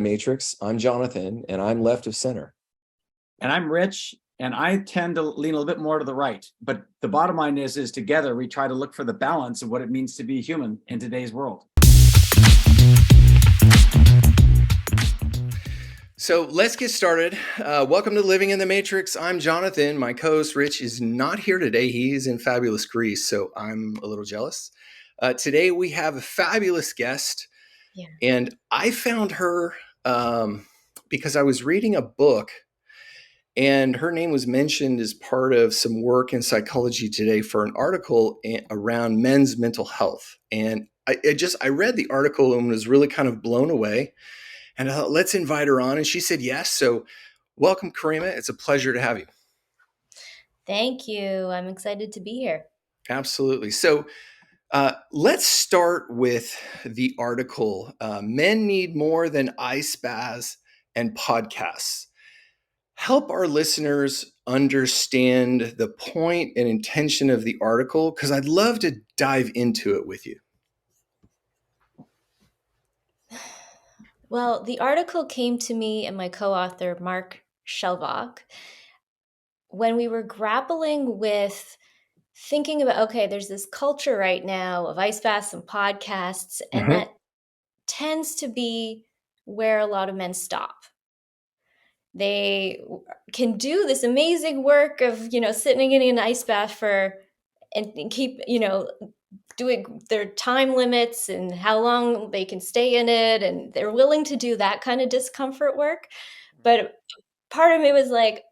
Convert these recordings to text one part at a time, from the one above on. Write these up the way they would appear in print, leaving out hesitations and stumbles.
Matrix. I'm Jonathan, and I'm left of center. And I'm Rich, and I tend to lean a little bit more to the right. But the bottom line is together we try to look for the balance of what it means to be human in today's world. So let's get started. Welcome to Living in the Matrix. I'm Jonathan. My co-host Rich is not here today. He's in fabulous Greece, so I'm a little jealous. Today we have a fabulous guest, and I found her because I was reading a book, and her name was mentioned as part of some work in Psychology Today for an article around men's mental health. And I read the article and was really kind of blown away. And I thought, let's invite her on. And she said yes. So welcome, Karima. It's a pleasure to have you. Thank you. I'm excited to be here. Absolutely. So let's start with the article. Men need more than ice baths and podcasts. Help our listeners understand the point and intention of the article, because I'd love to dive into it with you. Well, the article came to me and my co-author, Mark Shelvach, when we were grappling with thinking about, okay, there's this culture right now of ice baths and podcasts, and that tends to be where a lot of men stop. They can do this amazing work of, sitting in an ice bath and keep, doing their time limits and how long they can stay in it. And they're willing to do that kind of discomfort work. But part of me was like,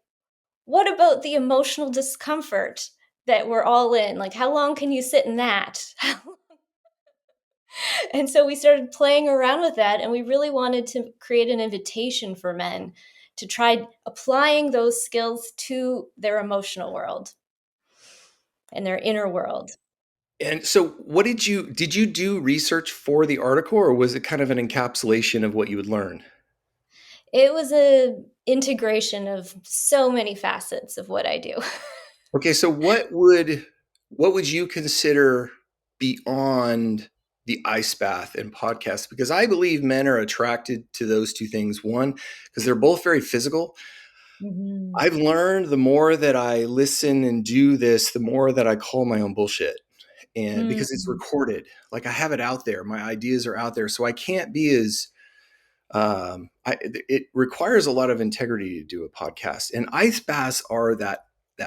what about the emotional discomfort that we're all in? Like, how long can you sit in that? And so we started playing around with that, and we really wanted to create an invitation for men to try applying those skills to their emotional world and their inner world. And so did you do research for the article, or was it kind of an encapsulation of what you would learn? It was an integration of so many facets of what I do. Okay, so what would you consider beyond the ice bath and podcast? Because I believe men are attracted to those two things. One, because they're both very physical. Mm-hmm. I've learned the more that I listen and do this, the more that I call my own bullshit. And because it's recorded, like I have it out there, my ideas are out there. So I can't be as, it requires a lot of integrity to do a podcast. And ice baths are that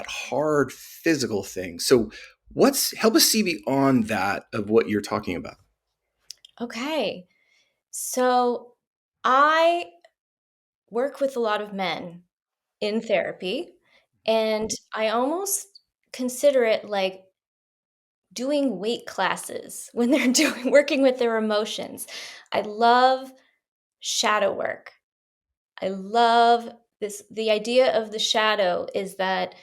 hard physical thing. So help us see beyond that of what you're talking about. Okay. So I work with a lot of men in therapy, and I almost consider it like doing weight classes when they're working with their emotions. I love shadow work. I love this. The idea of the shadow is that,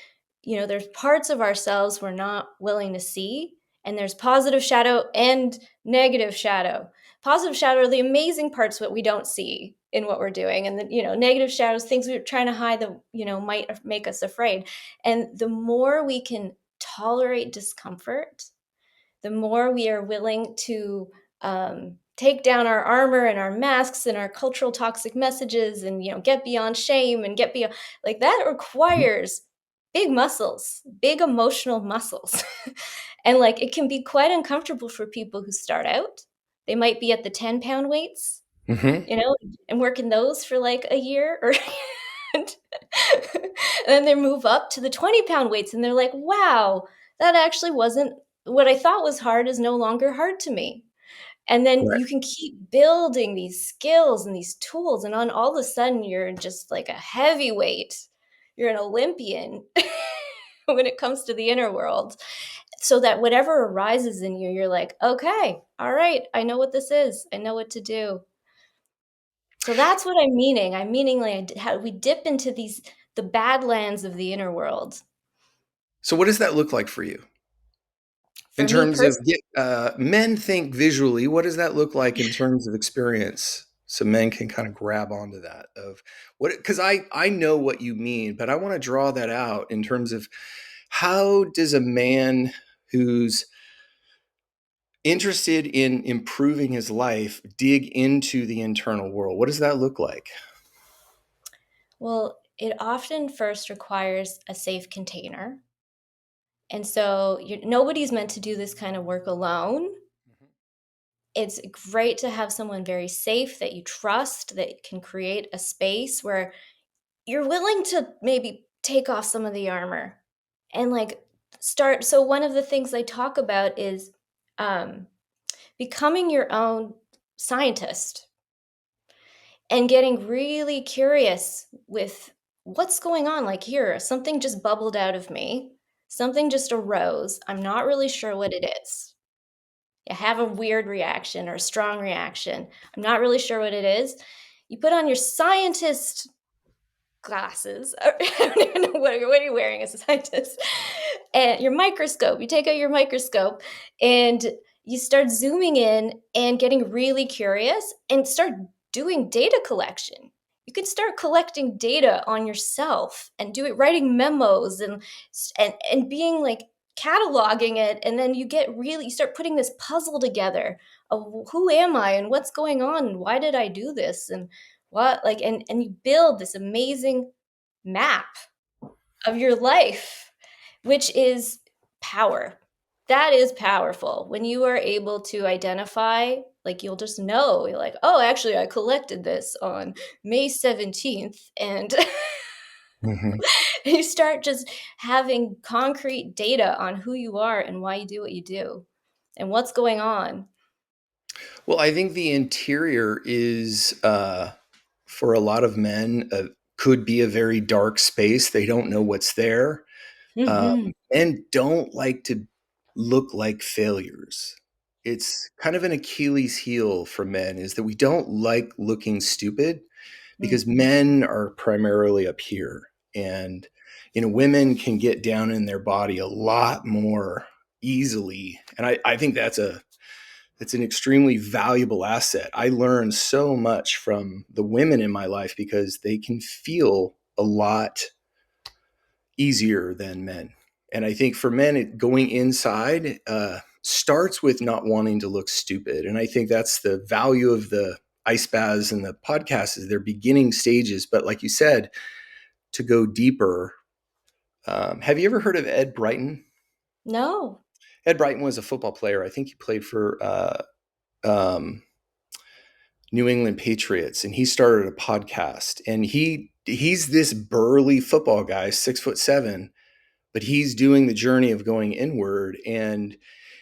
there's parts of ourselves we're not willing to see, and there's positive shadow and negative shadow. Positive shadow are the amazing parts that we don't see in what we're doing, and the negative shadows, things we're trying to hide that might make us afraid. And the more we can tolerate discomfort, the more we are willing to take down our armor and our masks and our cultural toxic messages and get beyond shame and get beyond, like, that requires big muscles, big emotional muscles. And like, it can be quite uncomfortable for people who start out. They might be at the 10-pound weights, and working those for like a year or and then they move up to the 20-pound weights and they're like, wow, that actually wasn't what I thought was hard, is no longer hard to me. And then you can keep building these skills and these tools, and on all of a sudden you're just like a heavyweight. You're an Olympian when it comes to the inner world. So that whatever arises in you, you're like, okay, all right, I know what this is. I know what to do. So that's what I'm meaning. I'm meaning like how we dip into the badlands of the inner world. So what does that look like for you? For In me terms of personally, men think visually, what does that look like in terms of experience? So men can kind of grab onto that of what, because I know what you mean, but I want to draw that out in terms of how does a man who's interested in improving his life dig into the internal world? What does that look like? Well, it often first requires a safe container. And so nobody's meant to do this kind of work alone. It's great to have someone very safe that you trust that can create a space where you're willing to maybe take off some of the armor and like start. So, one of the things I talk about is um, becoming your own scientist and getting really curious with what's going on. Like, here, something just bubbled out of me, something just arose. I'm not really sure what it is. You have a weird reaction or a strong reaction. I'm not really sure what it is. You put on your scientist glasses. I don't even know what are you wearing as a scientist? And your microscope. You take out your microscope and you start zooming in and getting really curious and start doing data collection. You can start collecting data on yourself and do it, writing memos and being like cataloging it, and then you start putting this puzzle together of who am I and what's going on and why did I do this and what like and you build this amazing map of your life, which is power. That is powerful when you are able to identify, like you'll just know, you're like, oh, actually I collected this on May 17th, and Mhm. you start just having concrete data on who you are and why you do what you do and what's going on. Well, I think the interior is, for a lot of men, could be a very dark space. They don't know what's there. Um, Mhm. Men don't like to look like failures. It's kind of an Achilles heel for men is that we don't like looking stupid because Mhm. men are primarily up here. And, women can get down in their body a lot more easily. And I think it's an extremely valuable asset. I learned so much from the women in my life because they can feel a lot easier than men. And I think for men, going inside starts with not wanting to look stupid. And I think that's the value of the ice baths and the podcasts is their beginning stages. But like you said, to go deeper, have you ever heard of Ed Brighton? No. Ed Brighton was a football player. I think he played for um, New England Patriots, and he started a podcast. And he's this burly football guy, 6'7", but he's doing the journey of going inward. And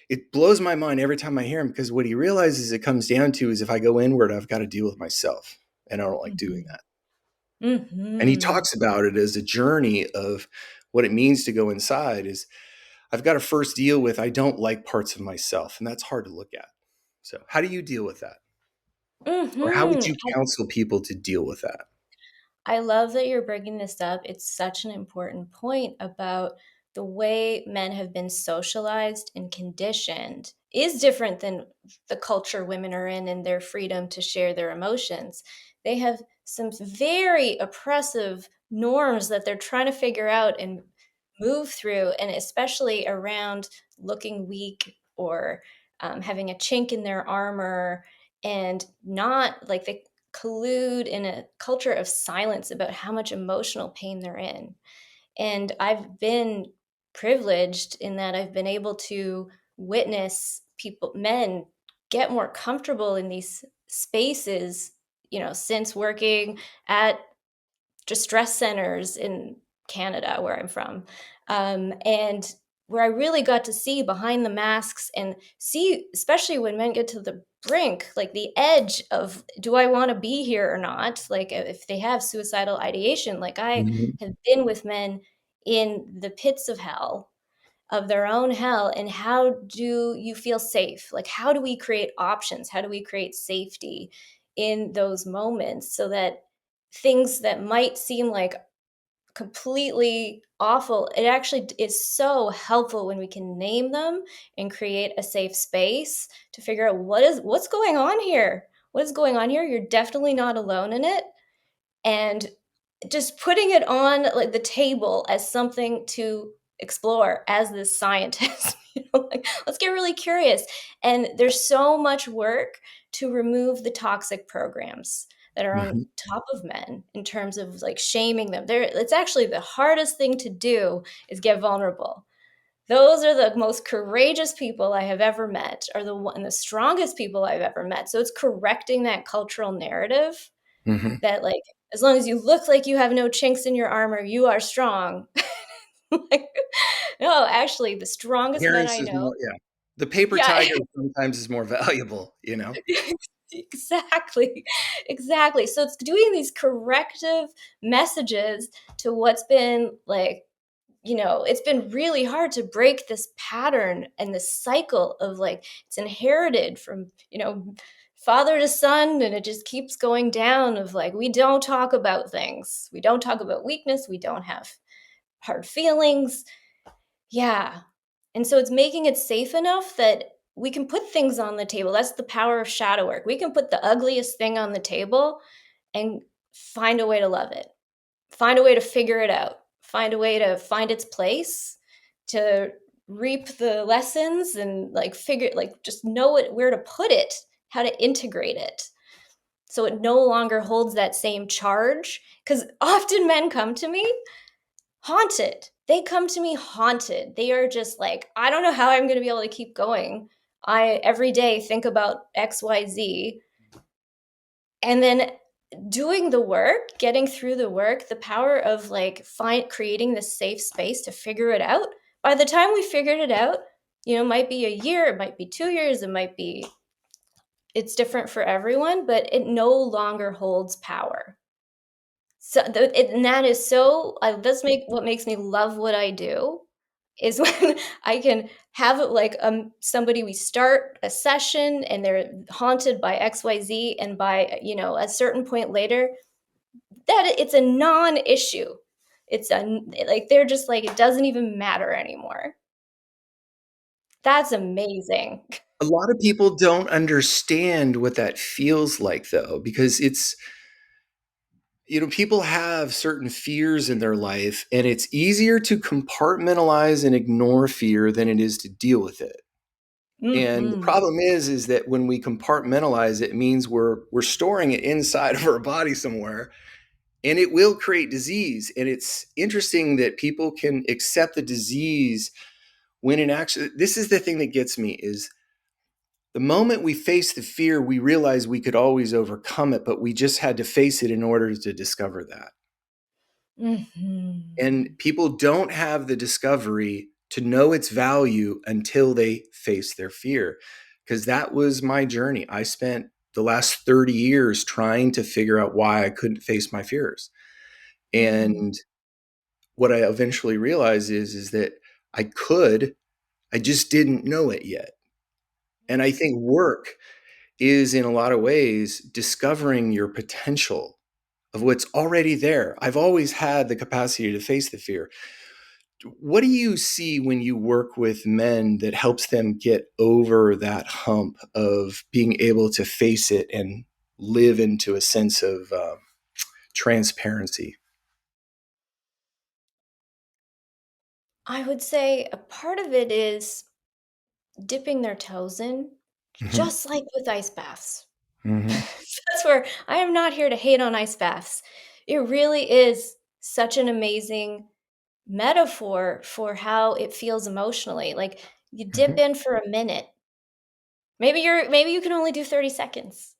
it blows my mind every time I hear him because what he realizes it comes down to is if I go inward, I've got to deal with myself. And I don't like doing Mhm. that. And he Mhm. talks about it as a journey of what it means to go inside is I've got to first deal with I don't like parts of myself. And that's hard to look at. So how do you deal with that? Or how would Mhm. you counsel people to deal with that? I love that you're bringing this up. It's such an important point about the way men have been socialized and conditioned is different than the culture women are in and their freedom to share their emotions. They have some very oppressive norms that they're trying to figure out and move through, and especially around looking weak or having a chink in their armor and not like they collude in a culture of silence about how much emotional pain they're in. And I've been privileged in that I've been able to witness men get more comfortable in these spaces, since working at distress centers in Canada, where I'm from. And where I really got to see behind the masks and see, especially when men get to the brink, like the edge of, do I want to be here or not? Like if they have suicidal ideation, like I Mhm. have been with men in the pits of hell, of their own hell. And how do you feel safe? Like, how do we create options? How do we create safety in those moments so that things that might seem like completely awful, it actually is so helpful when we can name them and create a safe space to figure out what's going on here. What is going on here? You're definitely not alone in it. And just putting it on like the table as something to explore as this scientist. Like, let's get really curious. And there's so much work to remove the toxic programs that are on Mhm. top of men in terms of like shaming them. It's actually the hardest thing to do is get vulnerable. Those are the most courageous people I have ever met, are the strongest people I've ever met. So it's correcting that cultural narrative Mhm. that, like, as long as you look like you have no chinks in your armor, you are strong. Like, no, actually, the strongest men Appearance I is know. more, yeah. The paper Yeah. tiger sometimes is more valuable, you know? Exactly. Exactly. So it's doing these corrective messages to what's been like, it's been really hard to break this pattern and this cycle of like it's inherited from, father to son, and it just keeps going down of like we don't talk about things. We don't talk about weakness, we don't have hard feelings. Yeah. And so it's making it safe enough that we can put things on the table. That's the power of shadow work. We can put the ugliest thing on the table and find a way to love it, find a way to figure it out, find a way to find its place, to reap the lessons and like figure, like just know it, where to put it, how to integrate it. So it no longer holds that same charge. Because often men come to me haunted. They come to me haunted. They are just like, I don't know how I'm going to be able to keep going. I every day think about XYZ. And then doing the work, getting through the work, the power of like creating this safe space to figure it out. By the time we figured it out, it might be a year, it might be 2 years, it's different for everyone, but it no longer holds power. So and that is so that's what makes me love what I do is when I can have it like somebody, we start a session and they're haunted by XYZ, and by a certain point later that it's a non-issue. It's like they're just like it doesn't even matter anymore. That's amazing. A lot of people don't understand what that feels like, though, because people have certain fears in their life, and it's easier to compartmentalize and ignore fear than it is to deal with it. And the Mhm. problem is that when we compartmentalize it, it means we're storing it inside of our body somewhere, and it will create disease. And it's interesting that people can accept the disease when in actually, this is the thing that gets me is the moment we face the fear, we realize we could always overcome it, but we just had to face it in order to discover that. And Mhm. people don't have the discovery to know its value until they face their fear. Because that was my journey. I spent the last 30 years trying to figure out why I couldn't face my fears. Mhm. And what I eventually realized is that I could, I just didn't know it yet. And I think work is in a lot of ways discovering your potential of what's already there. I've always had the capacity to face the fear. What do you see when you work with men that helps them get over that hump of being able to face it and live into a sense of transparency? I would say a part of it is dipping their toes in, Hmm. just like with ice baths. Hmm. That's where I am not here to hate on ice baths. It really is such an amazing metaphor for how it feels emotionally. Like you dip Hmm. in for a minute. Maybe you can only do 30 seconds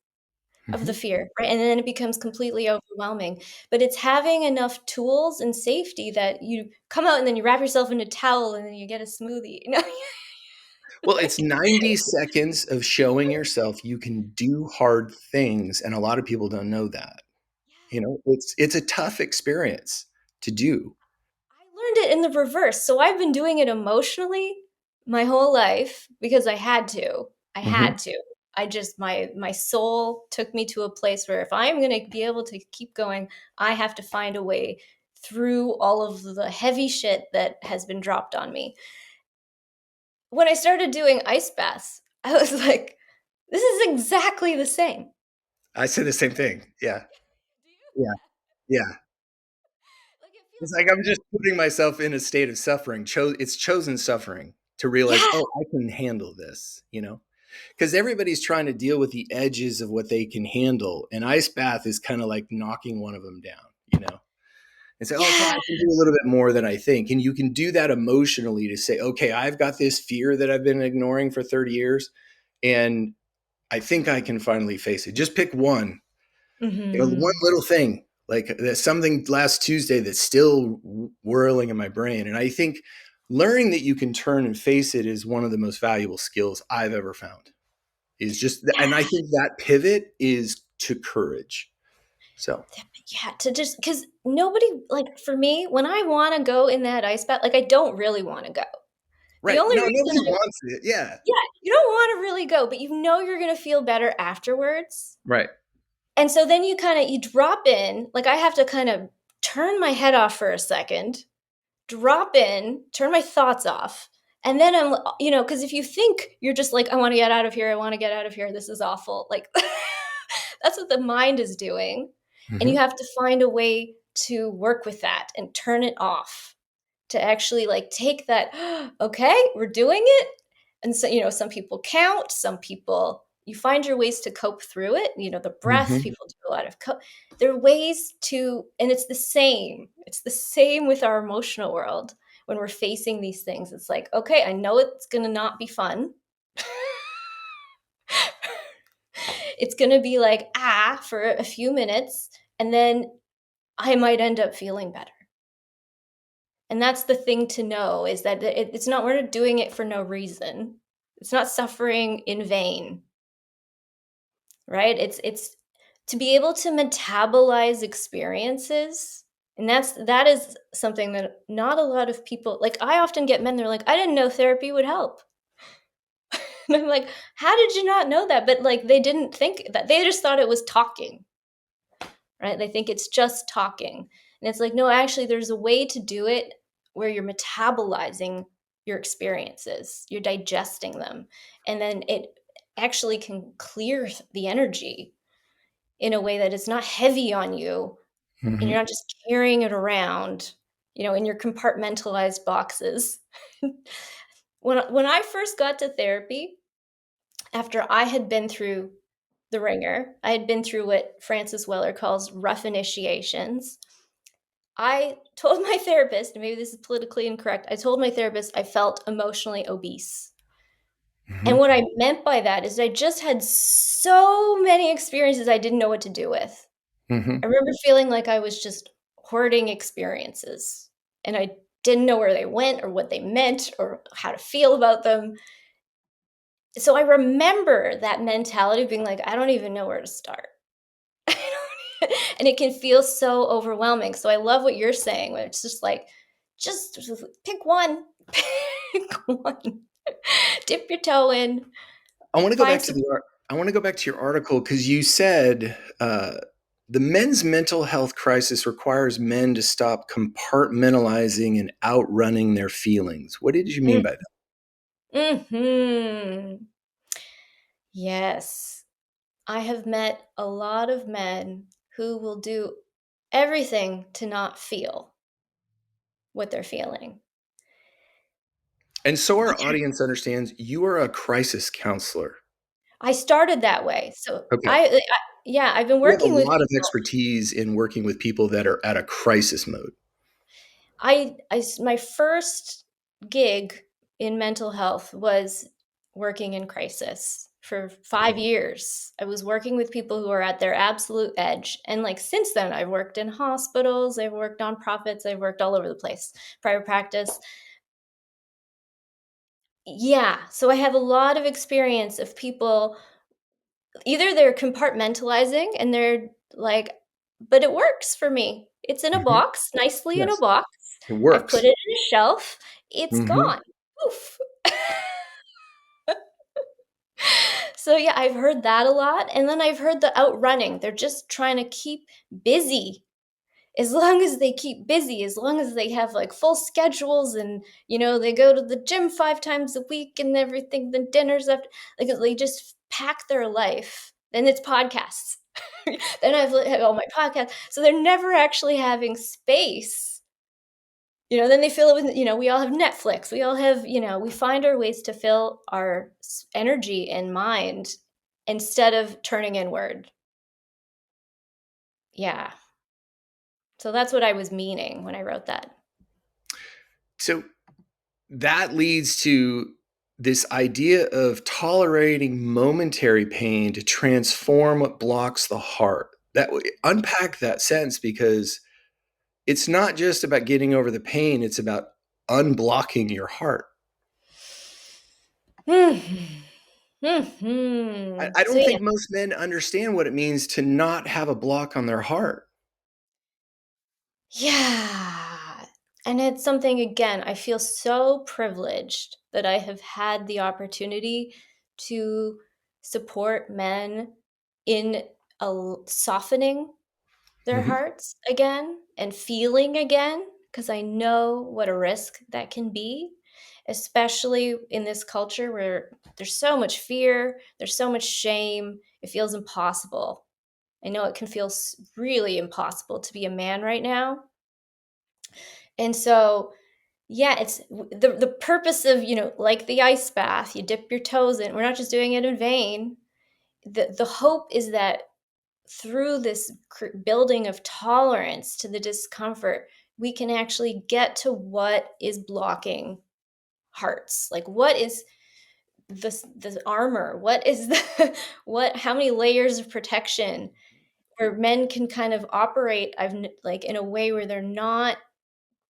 of the Hmm. fear, right? And then it becomes completely overwhelming. But it's having enough tools and safety that you come out and then you wrap yourself in a towel and then you get a smoothie. Well, it's Like, 90 seconds of showing yourself you can do hard things, and a lot of people don't know that. It's a tough experience to do. I learned it in the reverse. So I've been doing it emotionally my whole life because I had to. I Hmm. had to. I just my soul took me to a place where if I'm going to be able to keep going, I have to find a way through all of the heavy shit that has been dropped on me. When I started doing ice baths, I was like, this is exactly the same. I say the same thing. Yeah. Do you? Yeah. Yeah. It's like I'm just putting myself in a state of suffering. It's chosen suffering to realize, Yeah. oh, I can handle this, because everybody's trying to deal with the edges of what they can handle. And ice bath is kind of like knocking one of them down, and say, okay, I Yeah. can do a little bit more than I think. And you can do that emotionally to say, okay, I've got this fear that I've been ignoring for 30 years. And I think I can finally face it. Just pick one, one Mhm. little thing, like there's something last Tuesday that's still whirling in my brain. And I think learning that you can turn and face it is one of the most valuable skills I've ever found. Is just, and I think that pivot is to courage. So, Yeah, to just because nobody like, for me, when I wanna go in that ice bath, like, I don't really wanna go. The right. only No, reason nobody I wants it. Yeah. Yeah, you don't wanna really go, but you know you're gonna feel better afterwards, Right. and so then you drop in, like, I have to kind of turn my head off for a second, drop in, turn my thoughts off, and then because if you think you're just like, "I wanna get out of here, I wanna get out of here, this is awful," like, that's what the mind is doing, and you Hmm. have to find a way to work with that and turn it off, to actually, like, take that, "Okay, we're doing it," and so, some people count, some people you find your ways to cope through it, the breath, Hmm. people do a lot of there are ways to and it's the same with our emotional world when we're facing these things, it's like, "Okay, I know it's gonna not be fun." It's gonna be like, "Ah," for a few minutes, and then I might end up feeling better. And that's the thing to know is that it's not we're not doing it for no reason. It's not suffering in vain, right? It's to be able to metabolize experiences, and that is something that not a lot of people like, I often get men, they're like, "I didn't know therapy would help." And I'm like, "How did you not know that?" But, like, they didn't think that. They just thought it was talking. Right? They think it's just talking. And it's like, no, actually, there's a way to do it where you're metabolizing your experiences, you're digesting them. And then it actually can clear the energy in a way that it's not heavy on you and Hmm. you're not just carrying it around, in your compartmentalized boxes. When I first got to therapy, after I had been through the ringer, I had been through what Francis Weller calls rough initiations. I told my therapist, and maybe this is politically incorrect, I told my therapist I felt emotionally obese. And Hmm. what I meant by that is I just had so many experiences I didn't know what to do with. Hmm. I remember feeling like I was just hoarding experiences, and I didn't know where they went or what they meant or how to feel about them. So I remember that mentality of being like, I don't even know where to start. And it can feel so overwhelming. So I love what you're saying, where it's just like, just pick one, pick one, dip your toe in, I want to go find back to some. the art. I want to go back to your article because you said the men's mental health crisis requires men to stop compartmentalizing and outrunning their feelings. What did you mean Mm, by that? mhm. Yes, I have met a lot of men who will do everything to not feel what they're feeling. And so our Yeah, audience understands you are a crisis counselor. I started that way. So Okay. yeah, I've been You have a working with lot of people. expertise in working with people that are at a crisis mode. My first gig in mental health was working in crisis. For 5 years, I was working with people who are at their absolute edge, and, like, since then, I've worked in hospitals, I've worked nonprofits, I've worked all over the place, private practice. Yeah, so I have a lot of experience of people either they're compartmentalizing and they're like, "But it works for me. It's in a Mhm. box, nicely in a Yes, box. it I've put works. it in a shelf. It's Hmm. gone. Poof." So, yeah, I've heard that a lot, and then I've heard the outrunning. They're just trying to keep busy. As long as they keep busy, as long as they have, like, full schedules and, they go to the gym 5 times a week and everything, then dinners after like, they just pack their life. Then it's podcasts. Then have all my podcasts. So they're never actually having space Then they fill it with, we all have Netflix. We all have, we find our ways to fill our energy and mind instead of turning inward. Yeah. So that's what I was meaning when I wrote that. So that leads to this idea of tolerating momentary pain to transform what blocks the heart. Unpack that sense, because it's not just about getting over the pain, it's about unblocking your heart. I So don't think most men understand what it means to not have a block on their heart. yeah. And it's something, again, I feel so privileged that I have had the opportunity to support men in softening their Mhm. hearts again and feeling again, because I know what a risk that can be, especially in this culture where there's so much fear, there's so much shame. It feels impossible. I know it can feel really impossible to be a man right now. And so, yeah, it's the purpose of, like the ice bath, you dip your toes in. We're not just doing it in vain. The hope is that through this building of tolerance to the discomfort, we can actually get to what is blocking hearts. Like, what is this armor? What is the how many layers of protection where men can kind of operate like in a way where they're not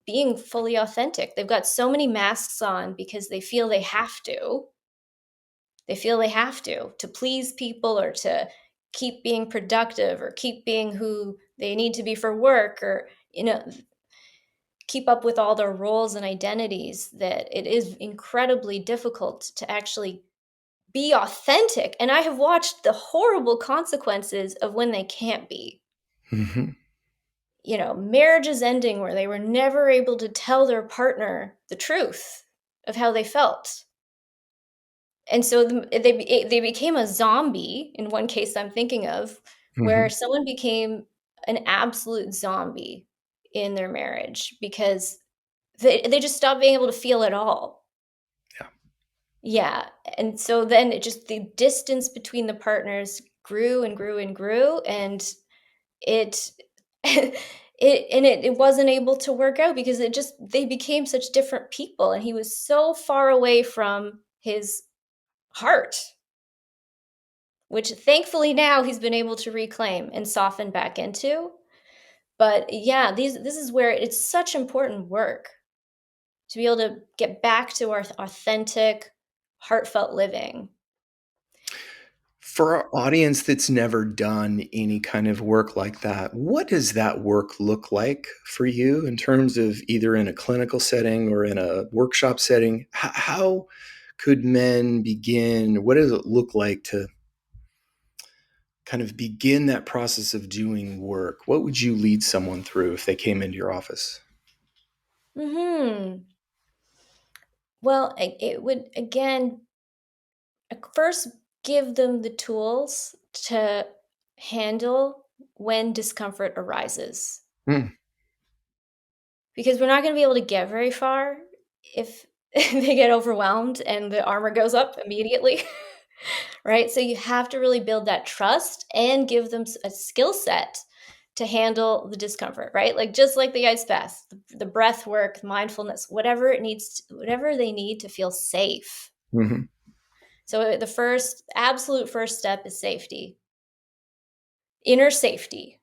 being fully authentic. They've got so many masks on because they feel they have to. They feel they have to please people, or to keep being productive, or keep being who they need to be for work, or, keep up with all their roles and identities, that it is incredibly difficult to actually be authentic. And I have watched the horrible consequences of when they can't be. Mhm. Marriages ending where they were never able to tell their partner the truth of how they felt. And so they became a zombie, in one case I'm thinking of, where Mhm. someone became an absolute zombie in their marriage because they just stopped being able to feel at all. Yeah. Yeah, and so then the distance between the partners grew and grew and grew, and it it wasn't able to work out because they became such different people, and he was so far away from his heart, which thankfully now he's been able to reclaim and soften back into. But yeah, this is where it's such important work to be able to get back to our authentic, heartfelt living. For our audience that's never done any kind of work like that, what does that work look like for you in terms of either in a clinical setting or in a workshop setting? How could men begin? What does it look like to kind of begin that process of doing work? What would you lead someone through if they came into your office? Well, it would, again, first give them the tools to handle when discomfort arises, Mm. because we're not going to be able to get very far if they get overwhelmed and the armor goes up immediately. Right? So you have to really build that trust and give them a skill set to handle the discomfort, right? Like, just like the ice bath, the breath work, mindfulness, whatever they need to feel safe. Mhm. So the absolute first step is safety, inner safety,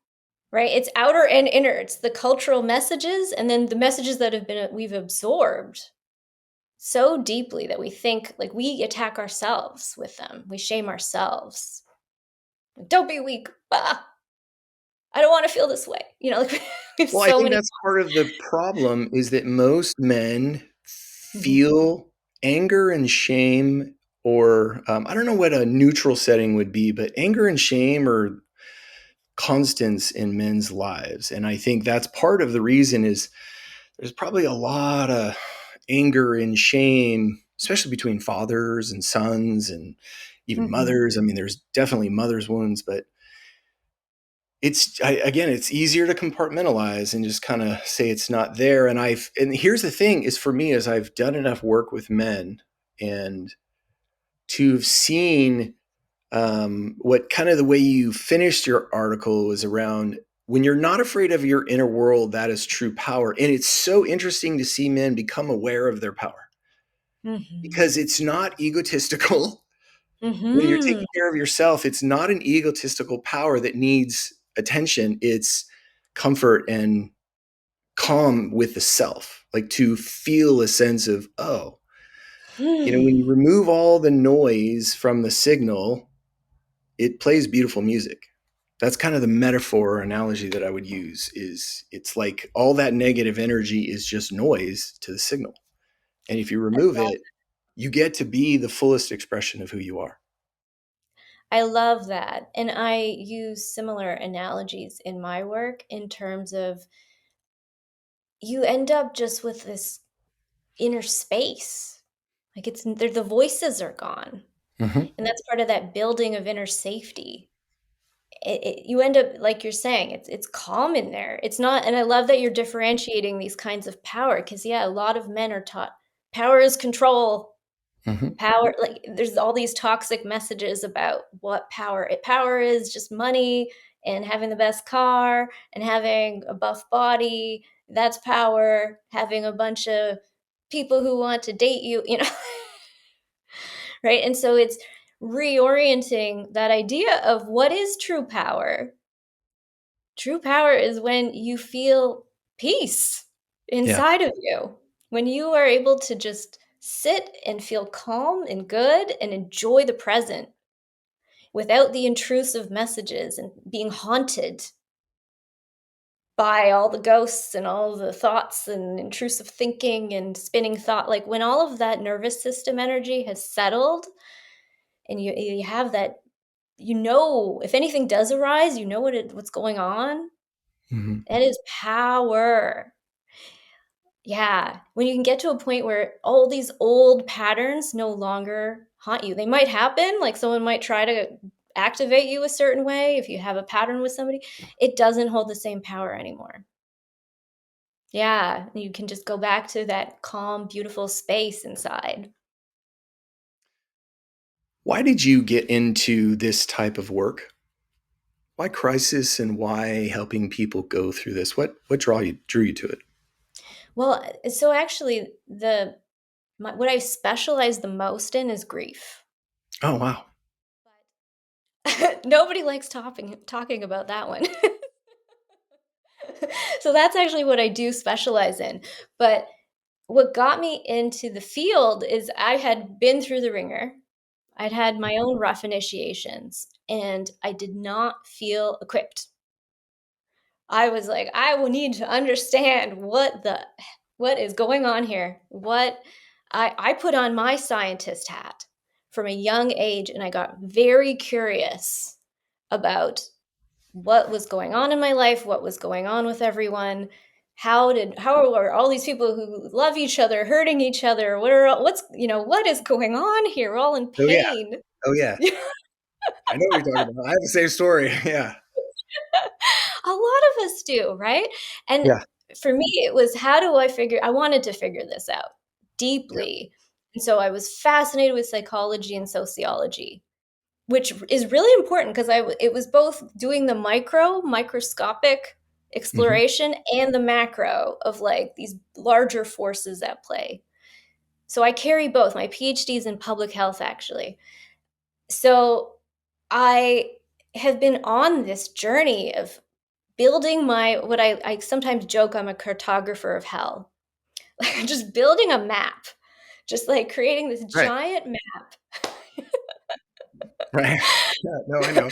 right? It's outer and inner. It's the cultural messages, and then the messages that we've absorbed so deeply that we think, like, we attack ourselves with them. We shame ourselves. Don't be weak. Ah, I don't want to feel this way. Like, we have Well, I so think many. that's part of the problem, is that most men Mhm, feel anger and shame, or I don't know what a neutral setting would be, but anger and shame are constants in men's lives. And I think that's part of the reason is there's probably a lot of anger and shame, especially between fathers and sons and even mhm, mothers. I mean, there's definitely mother's wounds, but again, it's easier to compartmentalize and just kind of say it's not there. And here's the thing is for me, is I've done enough work with men and to have seen what kind of the way you finished your article was around when you're not afraid of your inner world, that is true power. And it's so interesting to see men become aware of their power because it's not egotistical. When you're Mm-hmm. taking care of yourself, it's not an egotistical power that needs attention. It's comfort and calm with the self, like to feel a sense of, oh, when you remove all the noise from the signal, it plays beautiful music. That's kind of the metaphor or analogy that I would use is it's like all that negative energy is just noise to the signal. And if you remove it, you get to be the fullest expression of who you are. I love that. And I use similar analogies in my work in terms of you end up just with this inner space. Like the voices are gone. Mm-hmm. And that's part of that building of inner safety. You end up, like you're saying, it's calm in there. It's not, and I love that you're differentiating these kinds of power because, yeah, a lot of men are taught power is control. Mm-hmm. Power, like there's all these toxic messages about what power is just money and having the best car and having a buff body. That's power. Having a bunch of people who want to date you, right? And so it's reorienting that idea of what is true power. True power is when you feel peace Yeah. inside of you, when you are able to just sit and feel calm and good and enjoy the present without the intrusive messages and being haunted by all the ghosts and all the thoughts and intrusive thinking and spinning thought. Like when all of that nervous system energy has settled and you have that, if anything does arise, you know what's going on. Mm-hmm. That is power. Yeah, when you can get to a point where all these old patterns no longer haunt you. They might happen, like someone might try to activate you a certain way if you have a pattern with somebody. It doesn't hold the same power anymore. Yeah, you can just go back to that calm, beautiful space inside. Why did you get into this type of work? Why crisis and why helping people go through this? What drew you to it? Well, so actually what I specialize the most in is grief. Oh wow. But nobody likes talking about that one. So that's actually what I do specialize in. But what got me into the field is I had been through the ringer. I'd had my own rough initiations, and I did not feel equipped. I was like, I will need to understand what is going on here. I put on my scientist hat from a young age, and I got very curious about what was going on in my life, what was going on with everyone. How are all these people who love each other hurting each other? What is going on here? We're all in Oh yeah. pain. Oh yeah. I know what you're talking about. I have the same story. Yeah. A lot of us do, right? And Yeah. for me, it was I wanted to figure this out Yeah. deeply. And so I was fascinated with psychology and sociology, which is really important because it was both doing the microscopic Mm-hmm. exploration and the macro of like these larger forces at play. So I carry both. My PhD is in public health, actually. So I have been on this journey of building what I sometimes joke I'm a cartographer of hell. Like just building a map, just like creating this Right. giant map. Right. Yeah, no, I know.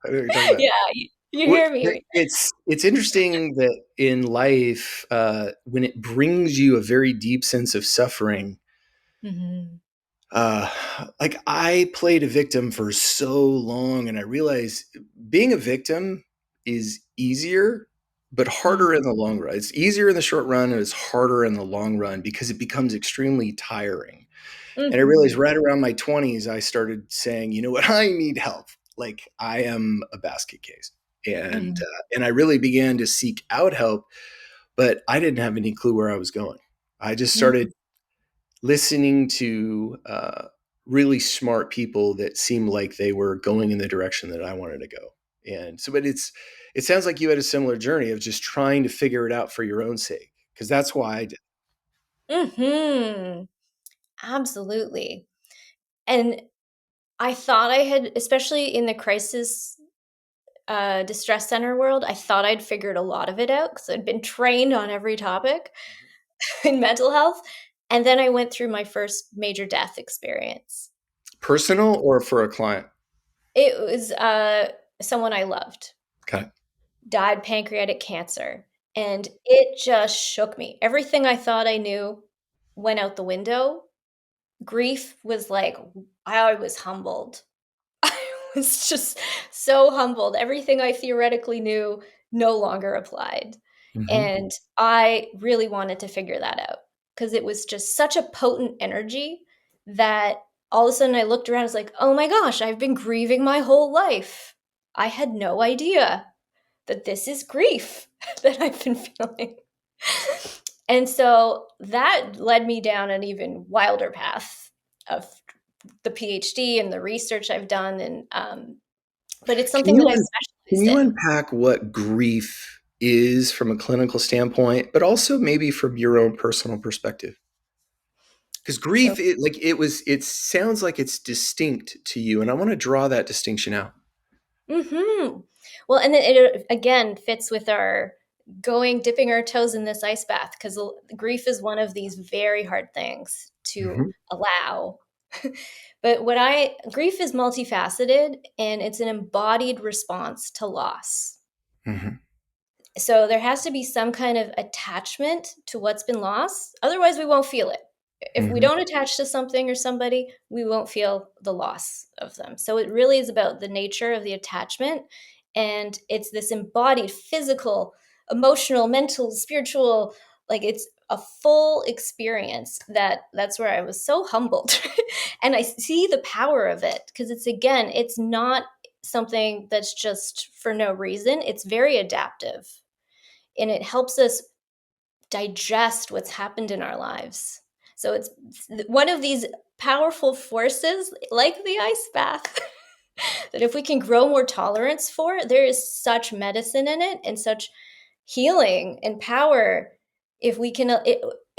I know what you're talking about. Yeah, you hear me. It's interesting that in life, when it brings you a very deep sense of suffering, Mhm. uh, like I played a victim for so long, and I realized being a victim is easier, but Mm. harder in the long run. It's easier in the short run, and it's harder in the long run because it becomes extremely tiring. And I realized Mhm. right around my 20s, I started saying, you know what, I need help. Like I am a basket case. and Mhm. and I really began to seek out help, but I didn't have any clue where I was going. I just started Mhm. listening to really smart people that seemed like they were going in the direction that I wanted to go. And so, but it sounds like you had a similar journey of just trying to figure it out for your own sake, because that's why I did. Mhm. Absolutely. And I thought I had, especially in the crisis distress center world, I thought I'd figured a lot of it out because I'd been trained on every topic in mental health. And then I went through my first major death experience. Personal or for a client? It was someone I loved Okay. died pancreatic cancer, and it just shook me. Everything I thought I knew went out the window. Grief was like, I was humbled. I was just so humbled. Everything I theoretically knew no longer applied. Hmm. And I really wanted to figure that out because it was just such a potent energy that all of a sudden I looked around and was like, oh my gosh, I've been grieving my whole life. I had no idea that this is grief that I've been feeling. And so that led me down an even wilder path of the PhD and the research I've done. And but it's Can something that you I can specialized you in. unpack what grief is from a clinical standpoint, but also maybe from your own personal perspective? Because So, grief, it sounds like it's distinct to you, and I want to draw that distinction out. well, and it again fits with our dipping our toes in this ice bath because grief is one of these very hard things to Hmm. allow. But grief is multifaceted and it's an embodied response to loss. Hmm. So there has to be some kind of attachment to what's been lost. Otherwise, we won't feel it. If we Hmm. don't attach to something or somebody, we won't feel the loss of them. So it really is about the nature of the attachment. And it's this embodied physical, emotional, mental, spiritual, like it's a full experience that's where I was so humbled. And I see the power of it because it's not something that's just for no reason. It's very adaptive and it helps us digest what's happened in our lives. So it's one of these powerful forces, like the ice bath, that if we can grow more tolerance for, there is such medicine in it and such healing and power. If we can,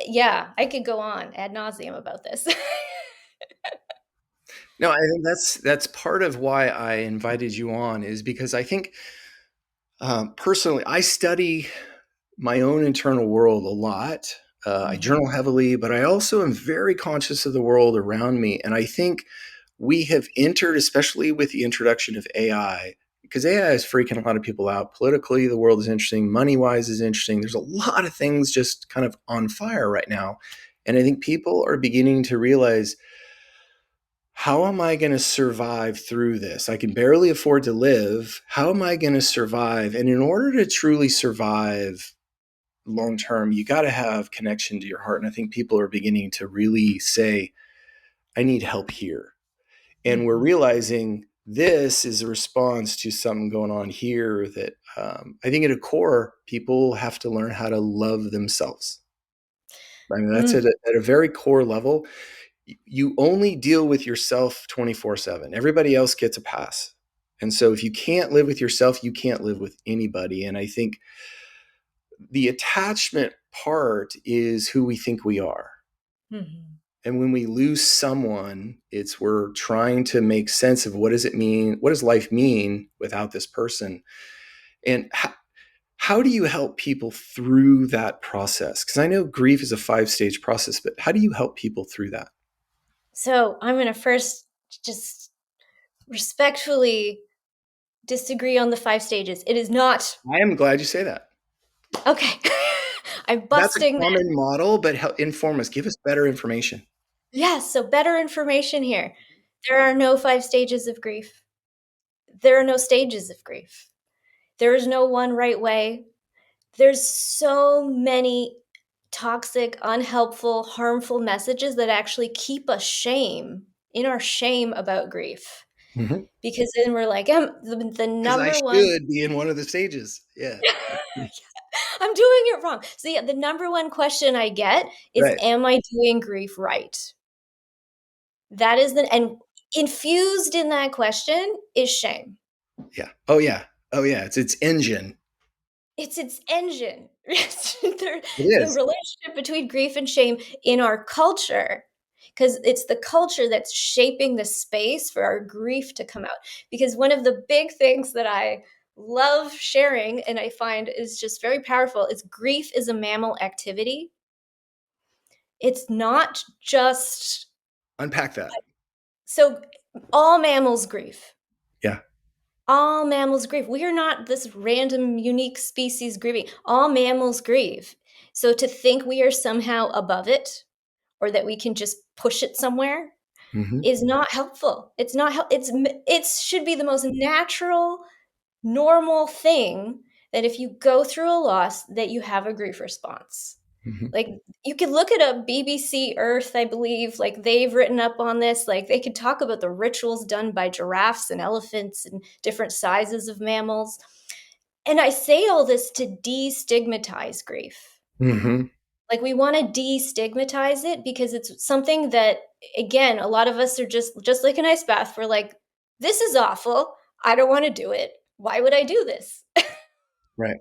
yeah, I could go on ad nauseum about this. No, I think that's part of why I invited you on, is because I think personally I study my own internal world a lot. I Mhm. journal heavily, but I also am very conscious of the world around me. And I think we have entered, especially with the introduction of AI, because AI is freaking a lot of people out. Politically, the world is interesting. Money wise, is interesting. There's a lot of things just kind of on fire right now. And I think people are beginning to realize, how am I going to survive through this? I can barely afford to live. How am I going to survive? And in order to truly survive long term, you got to have connection to your heart. And I think people are beginning to really say, I need help here. And we're Mhm. realizing this is a response to something going on here that I think at a core, people have to learn how to love themselves. I mean, that's Mm. at a very core level. You only deal with yourself 24/7. Everybody else gets a pass. And so if you can't live with yourself, you can't live with anybody. And I think the attachment part is who we think we are. Mhm. And when we lose someone, it's we're trying to make sense of what does it mean? What does life mean without this person? And how do you help people through that process? Because I know grief is a 5-stage process, but how do you help people through that? So I'm going to first just respectfully disagree on the 5 stages. It is not. I am glad you say that. Okay. I'm That's a busting that. common model, but help inform us. Give us better information. Yes, so better information here. There are no 5 stages of grief. There are no stages of grief. There is no one right way. There's so many toxic, unhelpful, harmful messages that actually keep us in our shame about grief. Mhm. because then we're like, the Because I number one should be in one of the stages. Yeah. I'm doing it wrong. So yeah, the number one question I get is, Right. am I doing grief right? That is and infused in that question is shame. Yeah. Oh yeah. Oh yeah. It's its engine. It's its engine. It The is. relationship between grief and shame in our culture, because it's the culture that's shaping the space for our grief to come out. Because one of the big things that I love sharing and I find is just very powerful is grief is a mammal activity. It's not just Unpack that. so all mammals grieve. Yeah. All mammals grieve. We are not this random, unique species grieving. All mammals grieve. So to think we are somehow above it or that we can just push it somewhere Hmm. is not helpful. It's not it should be the most natural, normal thing that if you go through a loss that you have a grief response. Hmm. Like, you could look it up, BBC Earth, I believe, like, they've written up on this, like, they could talk about the rituals done by giraffes and elephants and different sizes of mammals, and I say all this to destigmatize grief. Hmm. Like, we wanna destigmatize it because it's something that, again, a lot of us are just like an ice bath, we're like, "This is awful, I don't wanna do it. Why would I do this?" Right.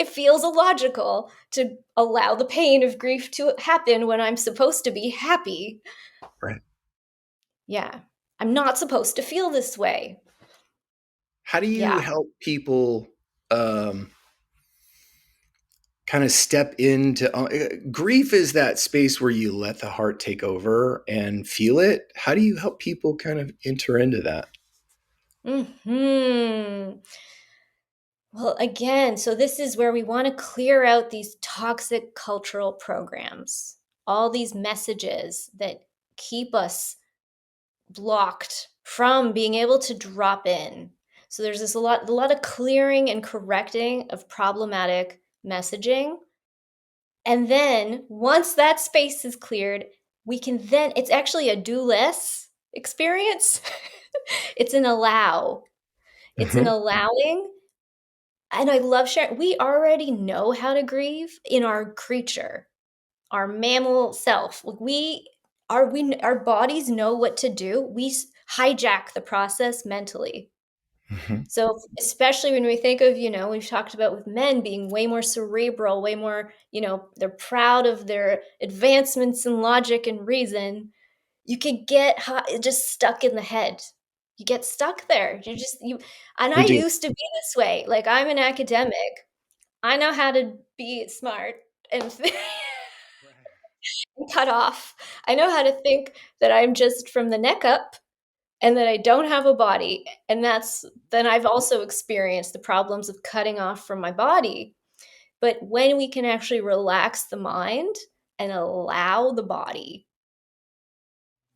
It feels illogical to allow the pain of grief to happen when I'm supposed to be happy. Right. Yeah. I'm not supposed to feel this way. How do you Yeah. help people um, kind of step into grief? Is that space where you let the heart take over and feel it? How do you help people kind of enter into that? Mhm. Well, again, so this is where we wanna clear out these toxic cultural programs, all these messages that keep us blocked from being able to drop in. So there's a lot of clearing and correcting of problematic messaging. And then once that space is cleared, we can then it's actually a do less experience. It's an allow. It's an Hmm. allowing. And I love sharing. We already know how to grieve in our creature, our mammal self. Like, our bodies know what to do. Hijack the process mentally. Hmm. So, especially when we think of, we've talked about with men being way more cerebral, way more, they're proud of their advancements in logic and reason. You could get just stuck in the head. You get stuck there. And We I do. used to be this way. Like, I'm an academic. I know how to be smart and cut off. I know how to think that I'm just from the neck up and that I don't have a body. And then I've also experienced the problems of cutting off from my body. But when we can actually relax the mind and allow the body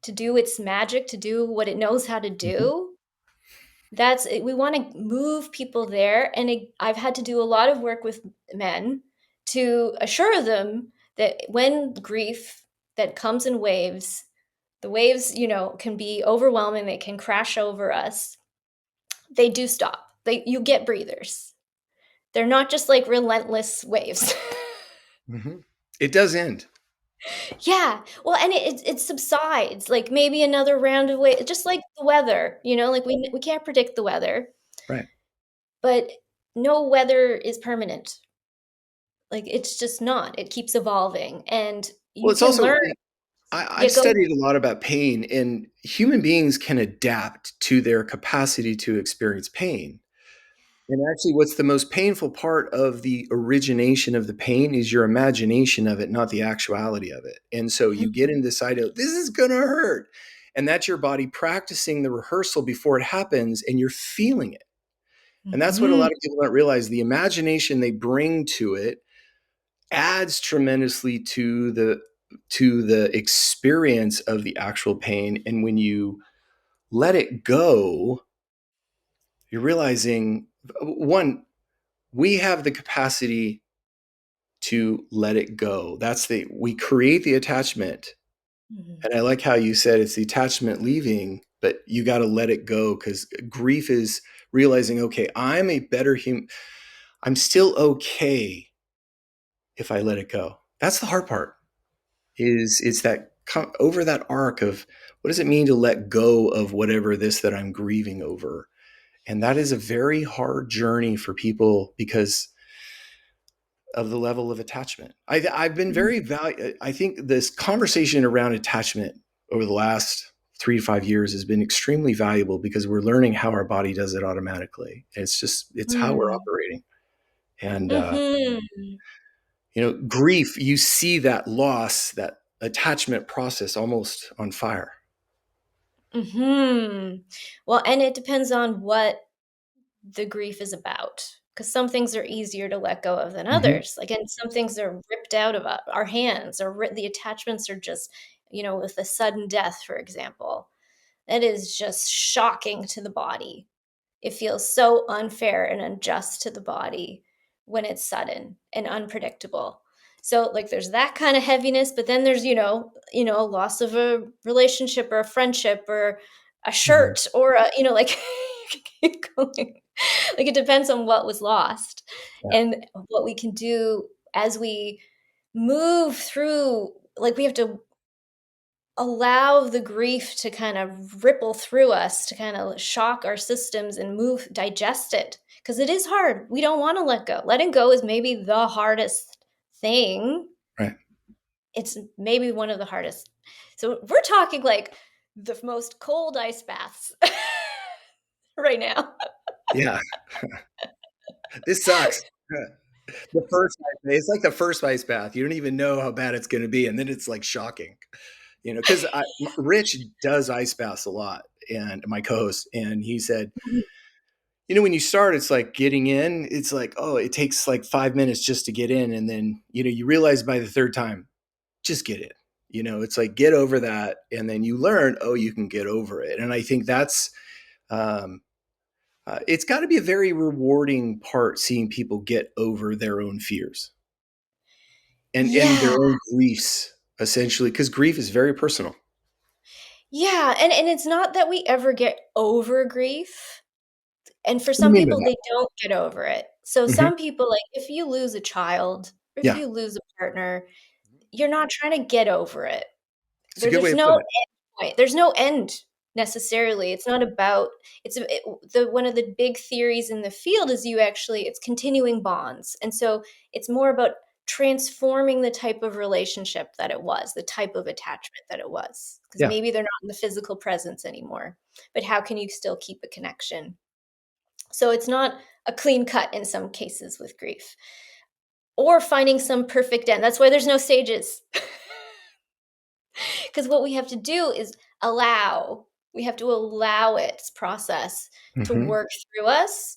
to do its magic, to do what it knows how to Mhm. do, we want to move people there. And I've had to do a lot of work with men to assure them that when grief that comes in waves, the waves, can be overwhelming, they can crash over us. They do stop. You get breathers. They're not just like relentless waves. Mhm. It does end. Yeah. Well, and it subsides. Like, maybe another round of wave, just like the weather, like we can't predict the weather, Right. but no weather is permanent. Like, it's just not. It keeps evolving, and Well, you it's can also, learn. I've Yeah, go studied a lot about pain, and human beings can adapt to their capacity to experience pain. And actually, what's the most painful part of the origination of the pain is your imagination of it, not the actuality of it. And so Mhm, you get into this idea, this is going to hurt. And that's your body practicing the rehearsal before it happens, and you're feeling it. And that's what a mhm, lot of people don't realize. The imagination they bring to it adds tremendously to the experience of the actual pain. And when you let it go, you're realizing, one, we have the capacity to let it go. We create the attachment. mhm. And I like how you said it's the attachment leaving. but you got to let it go, because grief is realizing, okay, I'm a better human. I'm still okay if I let it go. That's the hard part. Is it's that over that arc of what does it mean to let go of whatever this that I'm grieving over, and that is a very hard journey for people because of the level of attachment. I've been very I think this conversation around attachment over the last 3 to 5 years has been extremely valuable because we're learning how our body does it automatically. It's how we're Mm. operating. And Mhm. grief, you see that loss, that attachment process almost on fire. Mhm. Well, and it depends on what the grief is about, because some things are easier to let go of than Hmm. others. Again, some things are ripped out of our hands, or the attachments are just, with a sudden death, for example. That is just shocking to the body. It feels so unfair and unjust to the body when it's sudden and unpredictable. So like there's that kind of heaviness, but then there's, a loss of a relationship or a friendship or a Hmm. shirt or like you can keep going. Like it depends on what was lost Yeah. and what we can do as we move through. Like we have to allow the grief to kind of ripple through us, to kind of shock our systems and digest it, because it is hard. We don't want to let go. Letting go is maybe the hardest thing. Right. It's maybe one of the hardest. So we're talking like the most cold ice baths right now. Yeah. This sucks. The first ice bath, it's like the first ice bath. You don't even know how bad it's going to be, and then it's like shocking. Because Rich does ice baths a lot, and my co-host, and he said, when you start, it's like getting in. It's like, oh, it takes like 5 minutes just to get in, and then you realize by the third time, just get in. It's like get over that, and then you learn, oh, you can get over it. And I think that's um, it's got to be a very rewarding part seeing people get over their own fears and their Yeah. own griefs, essentially, because grief is very personal. Yeah. And it's not that we ever get over grief. And for What do you some mean by people, that? they don't get over it. So Hmm. some people, like if you lose a child, or if Yeah, you lose a partner, you're not trying to get over it. it's a good way There's of no putting end it. point. There's no end necessarily. It's not about the one of the big theories in the field is it's continuing bonds. And so it's more about transforming the type of relationship that it was, the type of attachment that it was. Because Yeah. maybe they're not in the physical presence anymore. But how can you still keep a connection? So it's not a clean cut in some cases with grief or finding some perfect end. That's why there's no stages. Because what we have to do is allow, we have to allow its process to Hmm. work through us.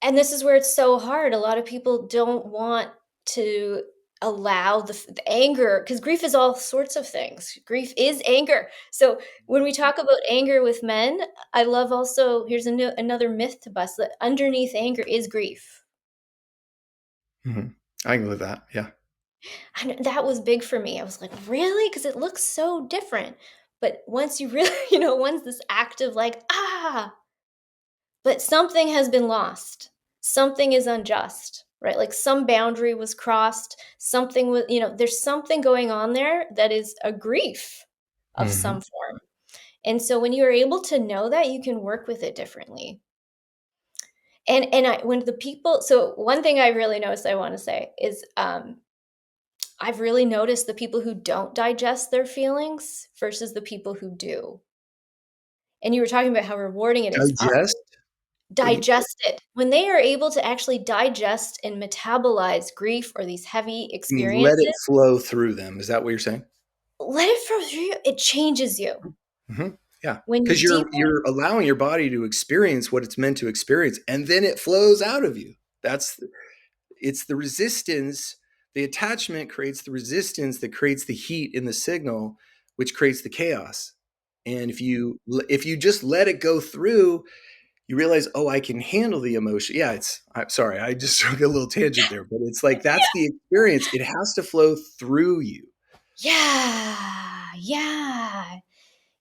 And this is where it's so hard. A lot of people don't want to allow the anger, because grief is all sorts of things. Grief is anger. So when we talk about anger with men, I love also, here's another myth to bust, that underneath anger is grief. Hmm. I can live that. Yeah. And that was big for me. I was like, really? Because it looks so different. But once you really, once this act of like, but something has been lost. Something is unjust, right? Like some boundary was crossed. Something was, there's something going on there that is a grief of Hmm. some form. And so when you're able to know that, you can work with it differently. And when the people, so one thing I really noticed I want to say is I've really noticed the people who don't digest their feelings versus the people who do. And you were talking about how rewarding it is. Digest. What do you Digest it. When they are able to actually digest and metabolize grief or these heavy mean? Let experiences, it flow through them. Is that what you're saying? let it flow through you. It changes you. Hmm. Yeah, When you because deeply, you're allowing your body to experience what it's meant to experience, and then it flows out of you. It's the resistance. The attachment creates the resistance that creates the heat in the signal, which creates the chaos. And if you just let it go through, you realize, oh, I can handle the emotion. Yeah, I'm sorry, I just took a little tangent there, but it's like that's the experience. It has to flow through you. yeah, yeah.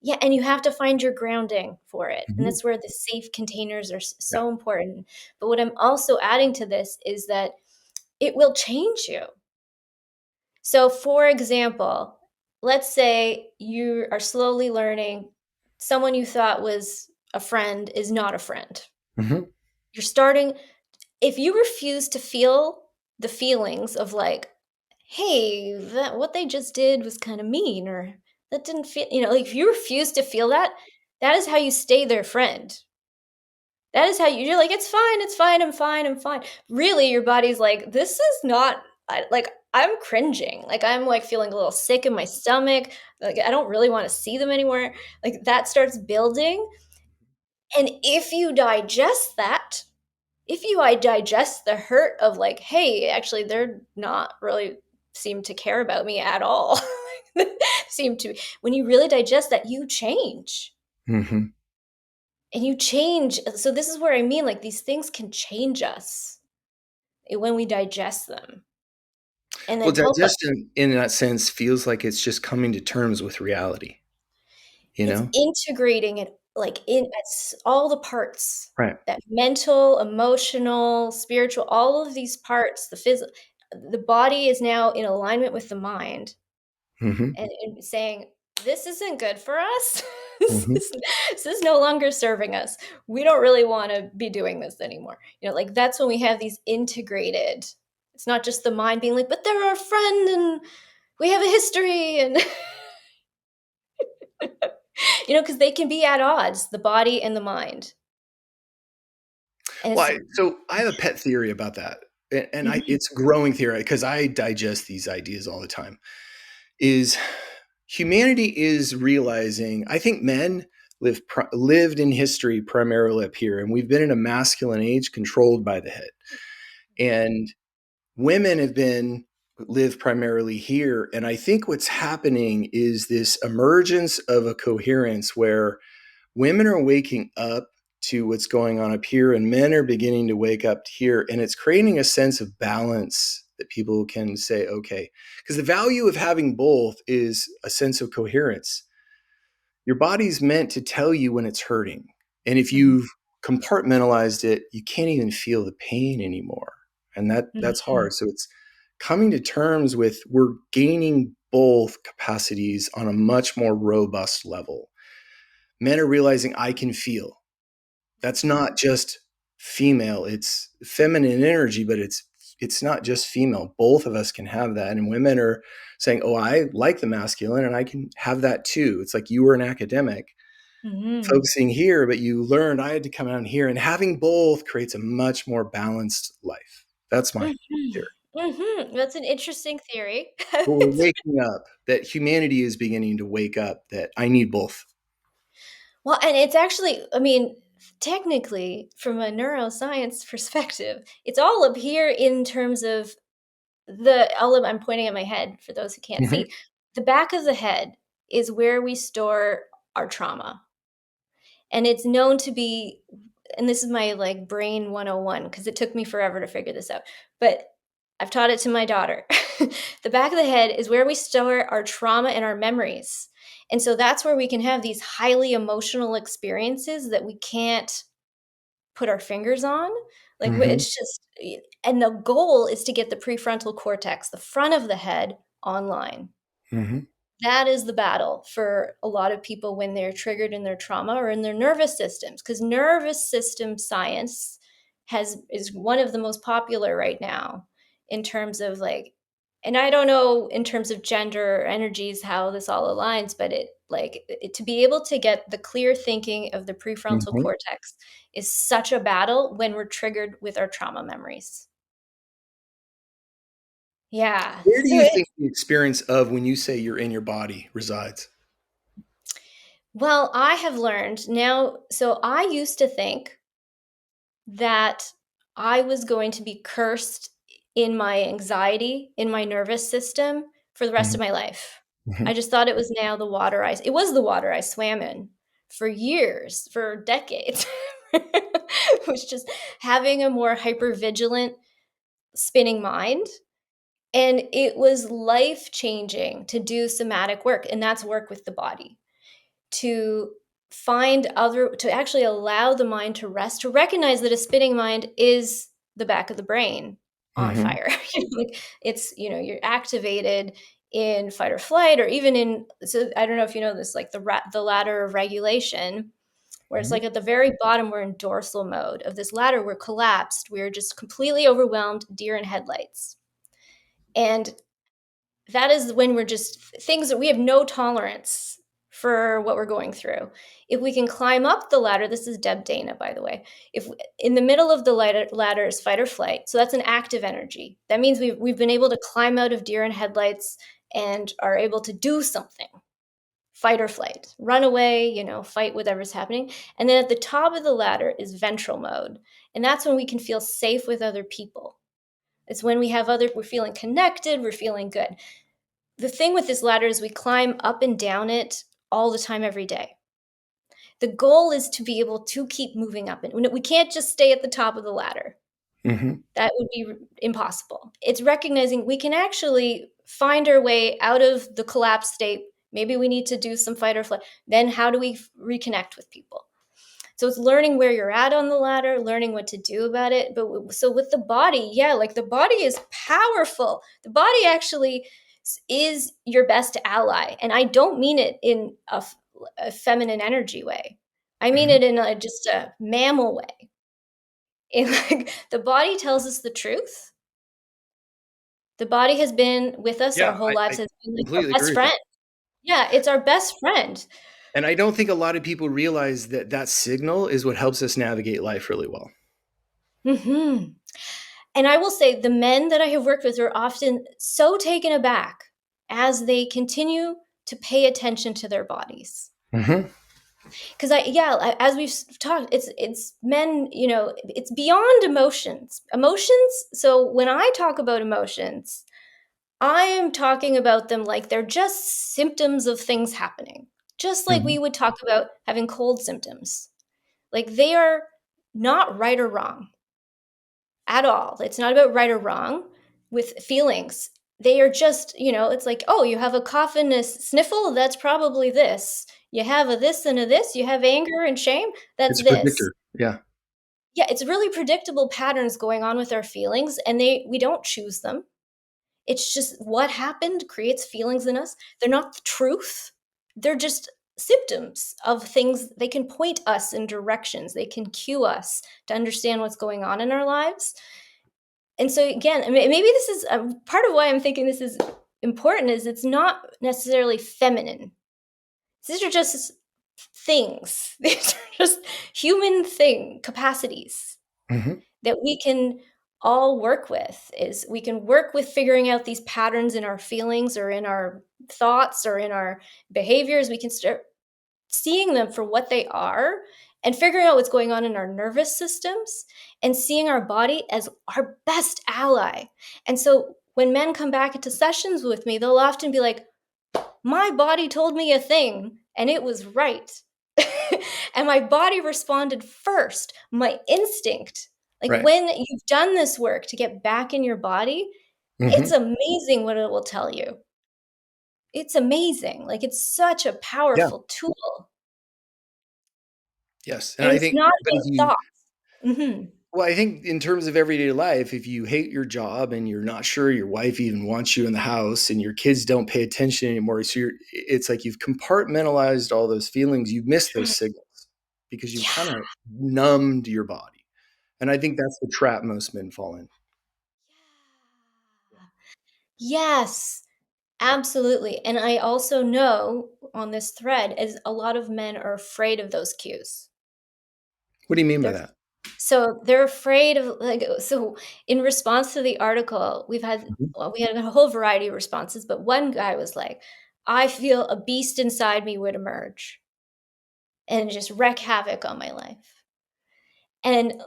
Yeah, and you have to find your grounding for it. And Mhm. that's where the safe containers are Yeah. so important. But what I'm also adding to this is that it will change you. So, for example, let's say you are slowly learning someone you thought was a friend is not a friend. Mhm. You're starting, if you refuse to feel the feelings of like, hey, that what they just did was kind of mean, or that didn't feel, like if you refuse to feel that, that is how you stay their friend. That is how you're like, it's fine, I'm fine, I'm fine. Really, your body's like, this is not, like, I'm cringing. Like, I'm like feeling a little sick in my stomach. Like, I don't really want to see them anymore. Like, that starts building. And if you digest that, if you digest the hurt of like, hey, actually, they're not really seem to care about me at all. seem to, when you really digest that, you change. Mhm. And you change. So this is where I mean, like, these things can change us when we digest them and Well, then help us. digestion in that sense feels like it's just coming to terms with reality, you It's know? integrating it, like, in it's all the parts, Right. that mental, emotional, spiritual, all of these parts, the body is now in alignment with the mind, Mhm. and saying, "This isn't good for us. This Mhm. is this is no longer serving us. We don't really wanna be doing this anymore." Like, that's when we have these integrated, it's not just the mind being like, "But they're our friend, and we have a history," and because they can be at odds, the body and the mind. And Well, it's so I have a pet theory about that, and Mhm, it's a growing theory because I digest these ideas all the time. Is humanity is realizing? I think men lived in history primarily up here, and we've been in a masculine age controlled by the head, and women have been live primarily here. And I think what's happening is this emergence of a coherence where women are waking up to what's going on up here and men are beginning to wake up here, and it's creating a sense of balance that people can say, okay, because the value of having both is a sense of coherence. Your body's meant to tell you when it's hurting, and if mhm, you've compartmentalized it, you can't even feel the pain anymore, and that's mhm, hard. So it's coming to terms with we're gaining both capacities on a much more robust level. Men are realizing I can feel. That's mhm, not just female, it's feminine energy, but it's not just female. Both of us can have that. And women are saying, "Oh, I like the masculine and I can have that too." It's like you were an academic mhm, focusing here, but you learned I had to come out here, and having both creates a much more balanced life. That's my mhm, theory. mhm. That's an interesting theory. But we're waking up, that humanity is beginning to wake up, that I need both. Well, and it's actually, I mean, technically, from a neuroscience perspective, it's all up here in terms of I'm pointing at my head for those who can't Mhm. see. The back of the head is where we store our trauma. And it's known to be, and this is my like brain 101 because it took me forever to figure this out. But I've taught it to my daughter. The back of the head is where we store our trauma and our memories. And so that's where we can have these highly emotional experiences that we can't put our fingers on. Like Mhm. it's just, and the goal is to get the prefrontal cortex, the front of the head, online. Mhm. That is the battle for a lot of people when they're triggered in their trauma or in their nervous systems, because nervous system science is one of the most popular right now in terms of like, and I don't know in terms of gender or energies how this all aligns, but to be able to get the clear thinking of the prefrontal Mhm. cortex is such a battle when we're triggered with our trauma memories. Yeah. Where do So you think it's, the experience of when you say you're in your body resides? well, I have learned now. So I used to think that I was going to be cursed in my anxiety, in my nervous system for the rest Mhm. of my life. I Mhm. just thought it was now the water it was the water I swam in for years, for decades. It was just having a more hyper vigilant spinning mind. And it was life changing to do somatic work, and that's work with the body. to to actually allow the mind to rest, to recognize that a spinning mind is the back of the brain on fire. Like it's, you're activated in fight or flight, or even in, so I don't know if you know this, like the ladder of regulation, where it's like at the very bottom, we're in dorsal mode of this ladder, we're collapsed, we're just completely overwhelmed, deer in headlights. And that is when we're just things that we have no tolerance for what we're going through. If we can climb up the ladder, this is Deb Dana, by the way. If in the middle of the ladder is fight or flight, so that's an active energy. That means we've been able to climb out of deer in headlights and are able to do something. Fight or flight, run away, fight whatever's happening. And then at the top of the ladder is ventral mode. And that's when we can feel safe with other people. It's when we're feeling connected, we're feeling good. The thing with this ladder is we climb up and down it all the time, every day. The goal is to be able to keep moving up. And we can't just stay at the top of the ladder. That would be impossible. It's recognizing we can actually find our way out of the collapse state. Maybe we need to do some fight or flight. Then how do we reconnect with people? So it's learning where you're at on the ladder, learning what to do about it. But so with the body, like the body is powerful. The body actually is your best ally. And I don't mean it in a feminine energy way. I mean it in just a mammal way. And like the body tells us the truth. The body has been with us our whole lives. Has been like our best friend. Yeah, it's our best friend. And I don't think a lot of people realize that signal is what helps us navigate life really well. And I will say the men that I have worked with are often so taken aback as they continue to pay attention to their bodies. Because as we've talked, it's men, it's beyond emotions. So when I talk about emotions, I am talking about them like they're just symptoms of things happening. Just like we would talk about having cold symptoms. Like they are not right or wrong at all. It's not about right or wrong with feelings. They are just, it's like, oh, you have a cough and a sniffle, that's probably this. You have a this and a this, you have anger and shame, that's it's a this. predictor. Yeah, it's really predictable patterns going on with our feelings, and we don't choose them. It's just what happened creates feelings in us. They're not the truth. They're just symptoms of things. They can point us in directions. They can cue us to understand what's going on in our lives. And so again, maybe this is part of why I'm thinking this is important, is it's not necessarily feminine. These are just things. These are just human capacities that we can all work with. Is we can work with figuring out these patterns in our feelings or in our thoughts or in our behaviors. We can start seeing them for what they are and figuring out what's going on in our nervous systems and seeing our body as our best ally. And so when men come back into sessions with me, they'll often be like, my body told me a thing and it was right. And my body responded first, my instinct. Like when you've done this work to get back in your body, it's amazing what it will tell you. It's amazing. Like it's such a powerful tool. Yes. And I it's think not about thoughts. Well, I think in terms of everyday life, if you hate your job and you're not sure your wife even wants you in the house and your kids don't pay attention anymore, so it's like you've compartmentalized all those feelings. You've missed those signals because you've kind of numbed your body. And I think that's the trap most men fall in. Yes, absolutely. And I also know on this thread is a lot of men are afraid of those cues. What do you mean by that? So they're afraid of so in response to the article, we had a whole variety of responses, but one guy was like, I feel a beast inside me would emerge and just wreak havoc on my life. And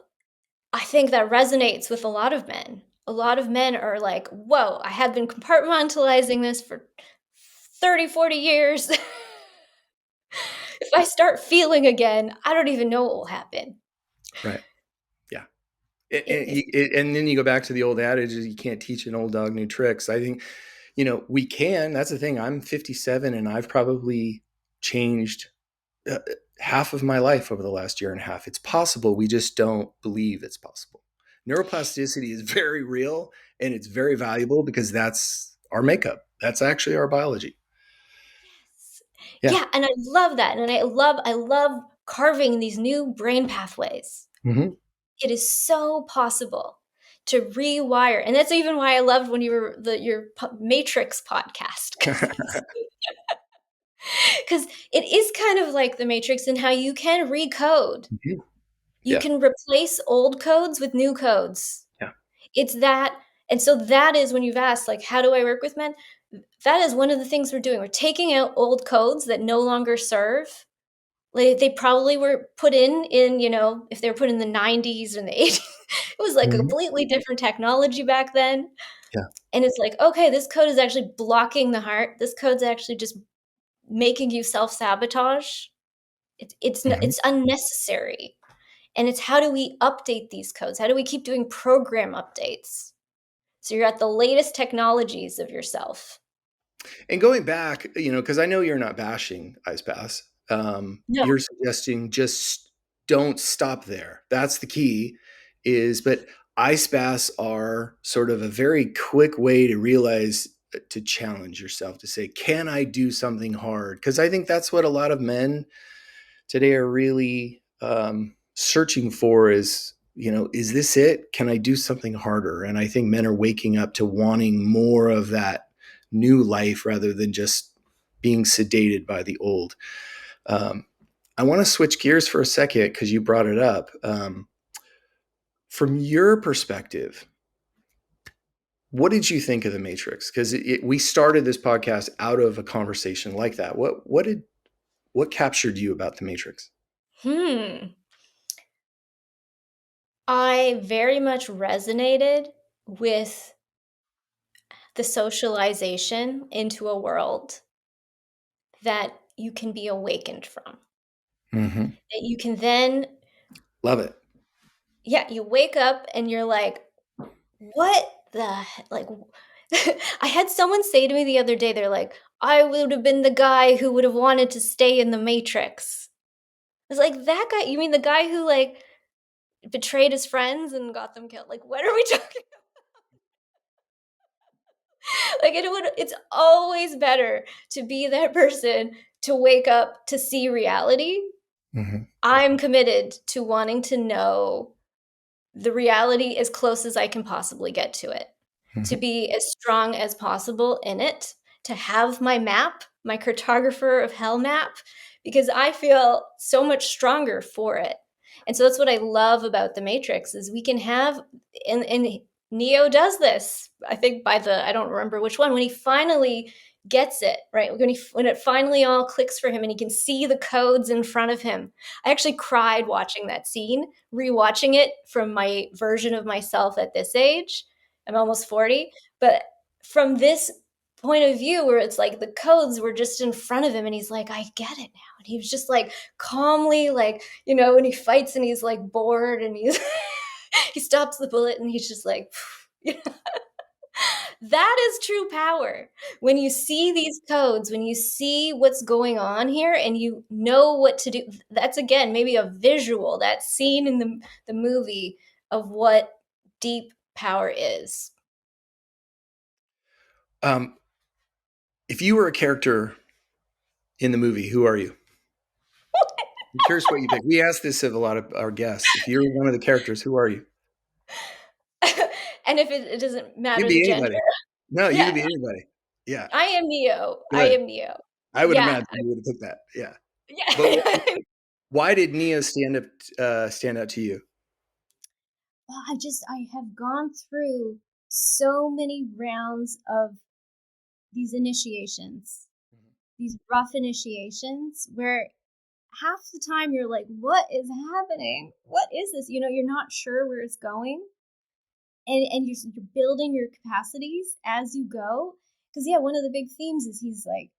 I think that resonates with a lot of men. A lot of men are like, whoa, I have been compartmentalizing this for 30, 40 years. If I start feeling again, I don't even know what will happen. Right. Yeah. And then you go back to the old adage, you can't teach an old dog new tricks. I think, we can. That's the thing. I'm 57 and I've probably changed uh, half of my life over the last year and a half. It's possible. We just don't believe it's possible. Neuroplasticity is very real and it's very valuable because that's our makeup. That's actually our biology. Yes. Yeah. Yeah, and I love that, and I love carving these new brain pathways. Hmm. It is so possible to rewire, and that's even why I loved when you were your Matrix podcast, because it is kind of like the Matrix in how you can recode. You Yeah. can replace old codes with new codes. Yeah. It's that, and so that is when you've asked, like, how do I work with men? That is one of the things we're doing. We're taking out old codes that no longer serve. Like, they probably were put in, if they were put in the 90s and the 80s, it was like a Hmm. completely different technology back then. Yeah. And it's like, okay, this code is actually blocking the heart. This code's actually just making you self-sabotage. Hmm. It's unnecessary. And it's how do we update these codes? How do we keep doing program updates? So you're at the latest technologies of yourself. And going back, because I know you're not bashing Ice Pass, No. you're suggesting just don't stop there. That's the key. But Ice Baths are sort of a very quick way to realize to challenge yourself to say, can I do something hard? Because I think that's what a lot of men today are really searching for is this it? Can I do something harder? And I think men are waking up to wanting more of that new life rather than just being sedated by the old. Um, I want to switch gears for a second because you brought it up. From your perspective, what did you think of the Matrix? Because we started this podcast out of a conversation like that. What captured you about the Matrix? Hmm. I very much resonated with the socialization into a world that you can be awakened from. Hmm. That you can then, Love it. yeah, you wake up and you're like, what like, I had someone say to me the other day, they're like, I would have been the guy who would have wanted to stay in the Matrix. I was like, that guy, you mean the guy who like betrayed his friends and got them killed? Like, what are we talking? Like it's always better to be that person to wake up to see reality. Hmm. I'm committed to wanting to know the reality as close as I can possibly get to it, to Hmm. be as strong as possible in it, to have my map, my cartographer of hell map, because I feel so much stronger for it. And so that's what I love about the Matrix is we can have, and Neo does this, I think by I don't remember which one, when he finally gets it, right? When it finally all clicks for him and he can see the codes in front of him. I actually cried watching that scene, rewatching it from my version of myself at this age. I'm almost 40, but from this point of view where it's like the codes were just in front of him and he's like, I get it now. And he was just like calmly, like, when he fights and he's like bored and he's he stops the bullet and he's just like, that is true power. When you see these codes, when you see what's going on here and you know what to do, that's again maybe a visual, that scene in the movie of what deep power is. Um, if you were a character in the movie, who are you? I'm curious what you pick. We ask this of a lot of our guests. If you're one of the characters, who are you? And if it doesn't You could matter the be gender. anybody. No, you Yeah, could be anybody. Yeah, I am Neo. I good. am Neo. I would Yeah. imagine you would have picked that. Yeah, but Yeah. why did Neo stand out to you? Well, I have gone through so many rounds of these initiations, these rough initiations where half the time you're like, what is happening? What is this? You're not sure where it's going. And you're building your capacities as you go. Because, yeah, one of the big themes is he's like,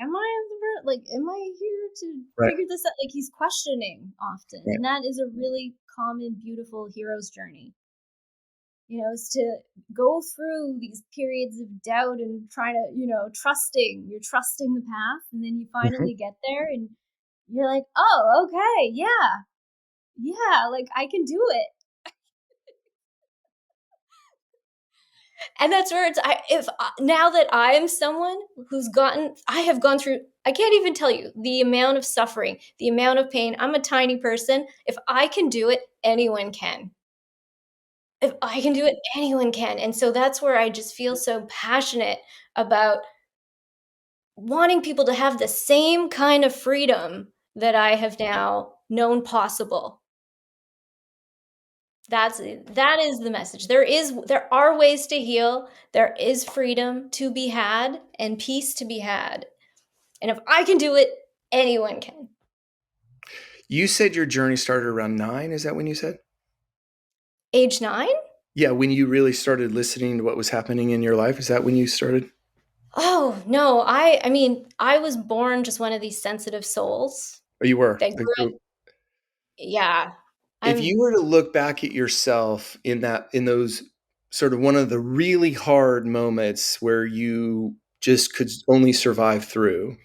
am I here to Right. figure this out? Like, he's questioning often. Right. And that is a really common, beautiful hero's journey. Is to go through these periods of doubt and trying to, you're trusting the path, and then you Mhm. finally get there and you're like, oh, okay, yeah, like I can do it. And that's where it's, now that I am someone I have gone through, I can't even tell you the amount of suffering, the amount of pain. I'm a tiny person. If I can do it, anyone can. If I can do it, anyone can. And so that's where I just feel so passionate about wanting people to have the same kind of freedom that I have now known possible. That is the message. There are ways to heal. There is freedom to be had and peace to be had. And if I can do it, anyone can. You said your journey started around 9. Is that when you said? Age 9? Yeah, when you really started listening to what was happening in your life. Is that when you started? Oh, no. I mean, I was born just one of these sensitive souls Or you were? that Like, grew up. so Yeah. if you I'm were to look back at yourself in those sort of one of the really hard moments where you just could only survive through,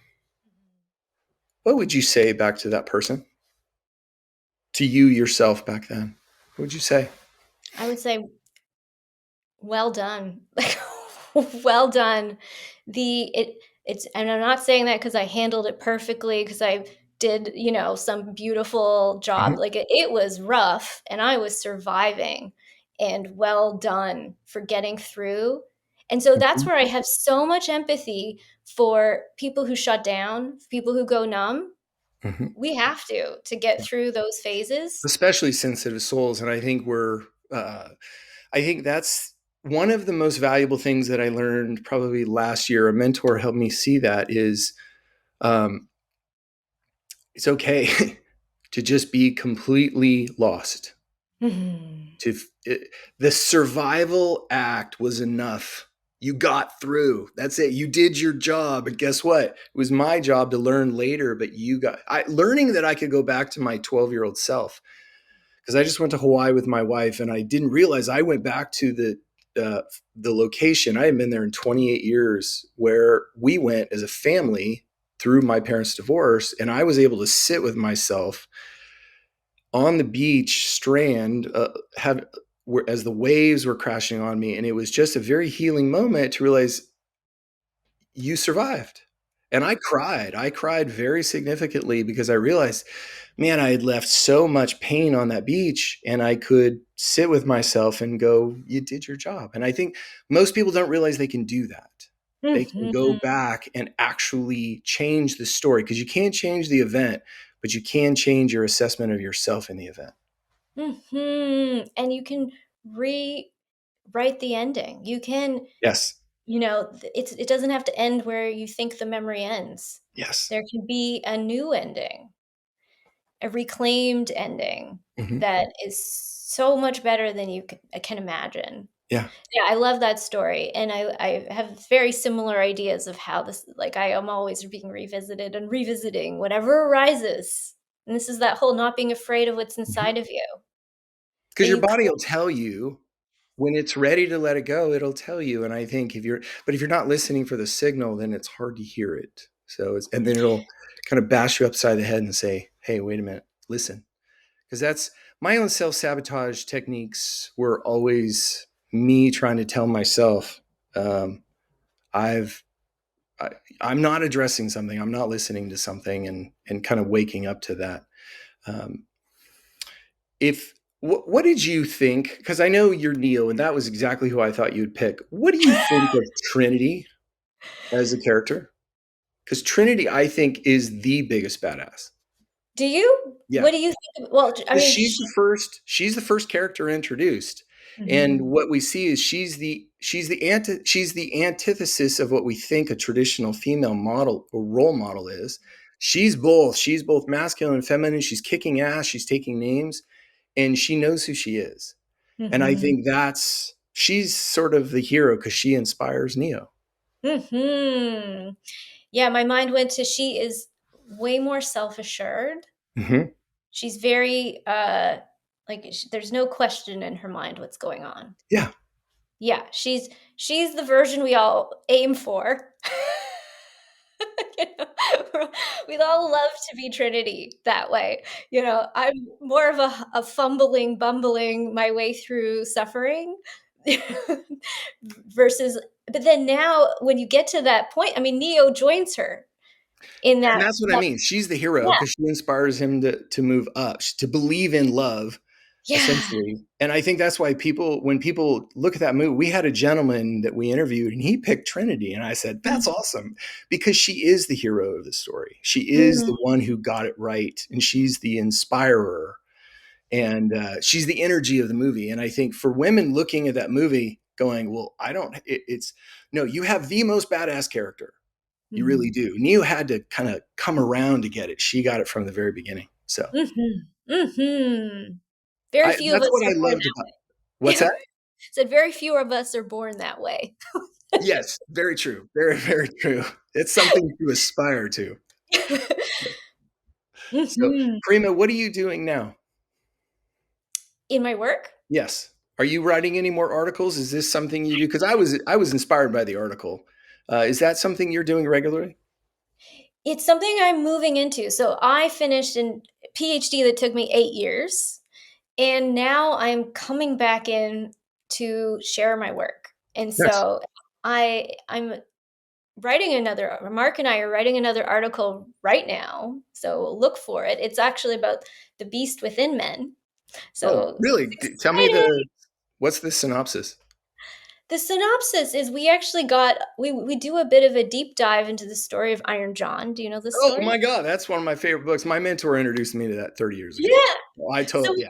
what would you say back to that person? To you yourself back then? What would you say? I would say well done. Well done. It's, and I'm not saying that because I handled it perfectly, because I did, some beautiful job. Mhm, Like it was rough and I was surviving, and well done for getting through. And so that's mhm, where I have so much empathy for people who shut down, people who go numb. mhm. We have to get through those phases. Especially sensitive souls, and uh, I think that's one of the most valuable things that I learned probably last year. A mentor helped me see that is, um, it's okay to just be completely lost. Mhm. To the survival act was enough. You got through. That's it. You did your job, and guess what? It was my job to learn later. But learning that I could go back to my 12-year-old self, because I just went to Hawaii with my wife, and I didn't realize I went back to the location. I had been there in 28 years, where we went as a family through my parents' divorce, and I was able to sit with myself on the beach strand, have as the waves were crashing on me, and it was just a very healing moment to realize you survived. And I cried very significantly, because I realized, man, I had left so much pain on that beach, and I could sit with myself and go, you did your job. And I think most people don't realize they can do that. They can go Mhm. back and actually change the story, because you can't change the event, but you can change your assessment of yourself in the event. And you can rewrite the ending. You can, Yes. it doesn't have to end where you think the memory ends. Yes. There can be a new ending, a reclaimed ending Mhm. that is so much better than you can imagine. Yeah. Yeah, I love that story, and I have very similar ideas of how this, like, I am always being revisited and revisiting whatever arises, and this is that whole not being afraid of what's Mhm. inside of you, that 'Cause your you could. body will tell you when it's ready to let it go, it'll tell you, and I think if you're not listening for the signal, then it's hard to hear it. So and then it'll kind of bash you upside the head and say, "Hey, wait a minute, listen." Because that's my own self-sabotage techniques were always me trying to tell myself, um, I've I, I'm not addressing something, I'm not listening to something, and kind of waking up to that. Um, if what did you think? Because I know you're Neo, and that was exactly who I thought you'd pick. What do you think of Trinity as a character? Because Trinity, I think, is the biggest badass. Do you? Yeah, What do you think of, well, I because mean, she's the first character introduced, and Mhm. what we see is she's the antithesis of what we think a traditional female model or role model is. She's both masculine and feminine. She's kicking ass. She's taking names, and she knows who she is. And I Mhm. think she's sort of the hero, because she inspires Neo. Mhm. Yeah, my mind went to, she is way more self-assured. Hmm. She's very, like, there's no question in her mind what's going on. Yeah. Yeah, she's the version we all aim for. You know, we'd all love to be Trinity that way. You know, I'm more of a fumbling, bumbling my way through suffering versus, but then now when you get to that point, I mean, Neo joins her in And that, that's what I mean. She's the hero yeah, because she inspires him to move up, to believe in love, yeah. essentially. And I think that's why when people look at that movie, we had a gentleman that we interviewed and he picked Trinity. And I said, that's awesome because she is the hero of the story. She is Mhm. the one who got it right. And she's the inspirer. And she's the energy of the movie. And I think for women looking at that movie going, well, I don't, it's no, you have the most badass character. You really Mhm. do. Neo had to kind of come around to get it. She got it from the very beginning. So Mhm. Mhm. Very few of that's us what are I born loved that about. What's way. that? Said very few of us are born that way. Yes, very true. Very, very true. It's something to aspire to. So, Mhm. Karima, what are you doing now? In my work? Yes. Are you writing any more articles? Is this something you do? Because I was inspired by the article. Is that something you're doing regularly? It's something I'm moving into. So I finished a PhD that took me 8 years, and now I'm coming back in to share my work. And Yes. so I'm writing another Mark and I are writing another article right now, so look for it. It's actually about the beast within men. Oh, So really? it's Tell me exciting. what's the synopsis? The synopsis is we actually we do a bit of a deep dive into the story of Iron John. Do you know this Oh story? my God, that's one of my favorite books. My mentor introduced me to that 30 years ago. Yeah. Oh, I So totally,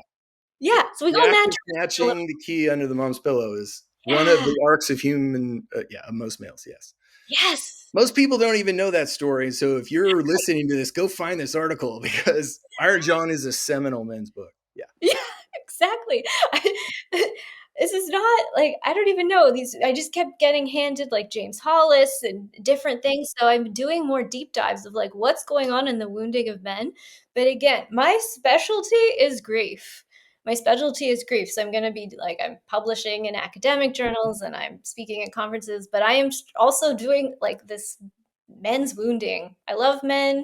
yeah. we The go act of naturally a little. snatching the key under the mom's pillow is one of Yeah. the arcs of human, of most males. Yes. Yes. Most people don't even know that story. So if you're listening to this, go find this article because Iron John is a seminal men's book. Yeah. Yeah, exactly. This is not like I don't even know these. I just kept getting handed like James Hollis and different things. So I'm doing more deep dives of like what's going on in the wounding of men. But again, my specialty is grief. My specialty is grief. So I'm going to be like, I'm publishing in academic journals and I'm speaking at conferences, but I am also doing like this men's wounding. I love men.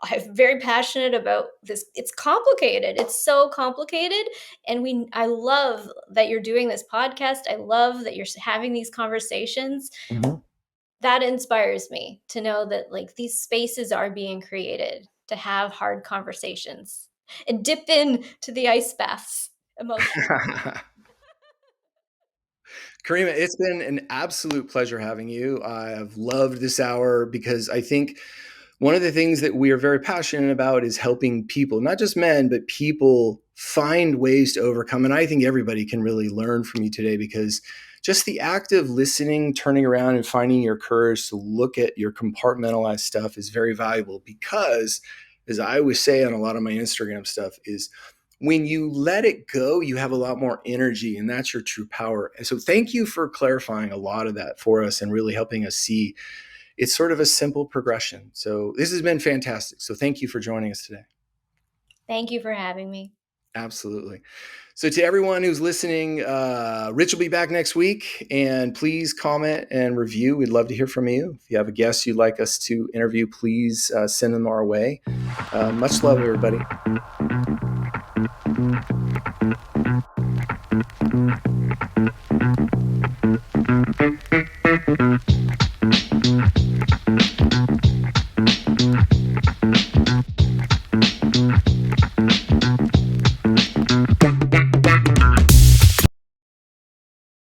I'm very passionate about this. It's complicated. It's so complicated. And I love that you're doing this podcast. I love that you're having these conversations. Mhm. That inspires me to know that like these spaces are being created to have hard conversations and dip in to the ice baths emotionally. Karima, it's been an absolute pleasure having you. I have loved this hour because I think one of the things that we are very passionate about is helping people, not just men, but people find ways to overcome. And I think everybody can really learn from you today because just the act of listening, turning around, and finding your courage to look at your compartmentalized stuff is very valuable because, as I always say on a lot of my Instagram stuff, is when you let it go, you have a lot more energy, and that's your true power. And so, thank you for clarifying a lot of that for us and really helping us see it's sort of a simple progression. So, this has been fantastic. So, thank you for joining us today. Thank you for having me. Absolutely. So, to everyone who's listening, Rich will be back next week, and please comment and review. We'd love to hear from you. If you have a guest you'd like us to interview, please send them our way. Much love, everybody.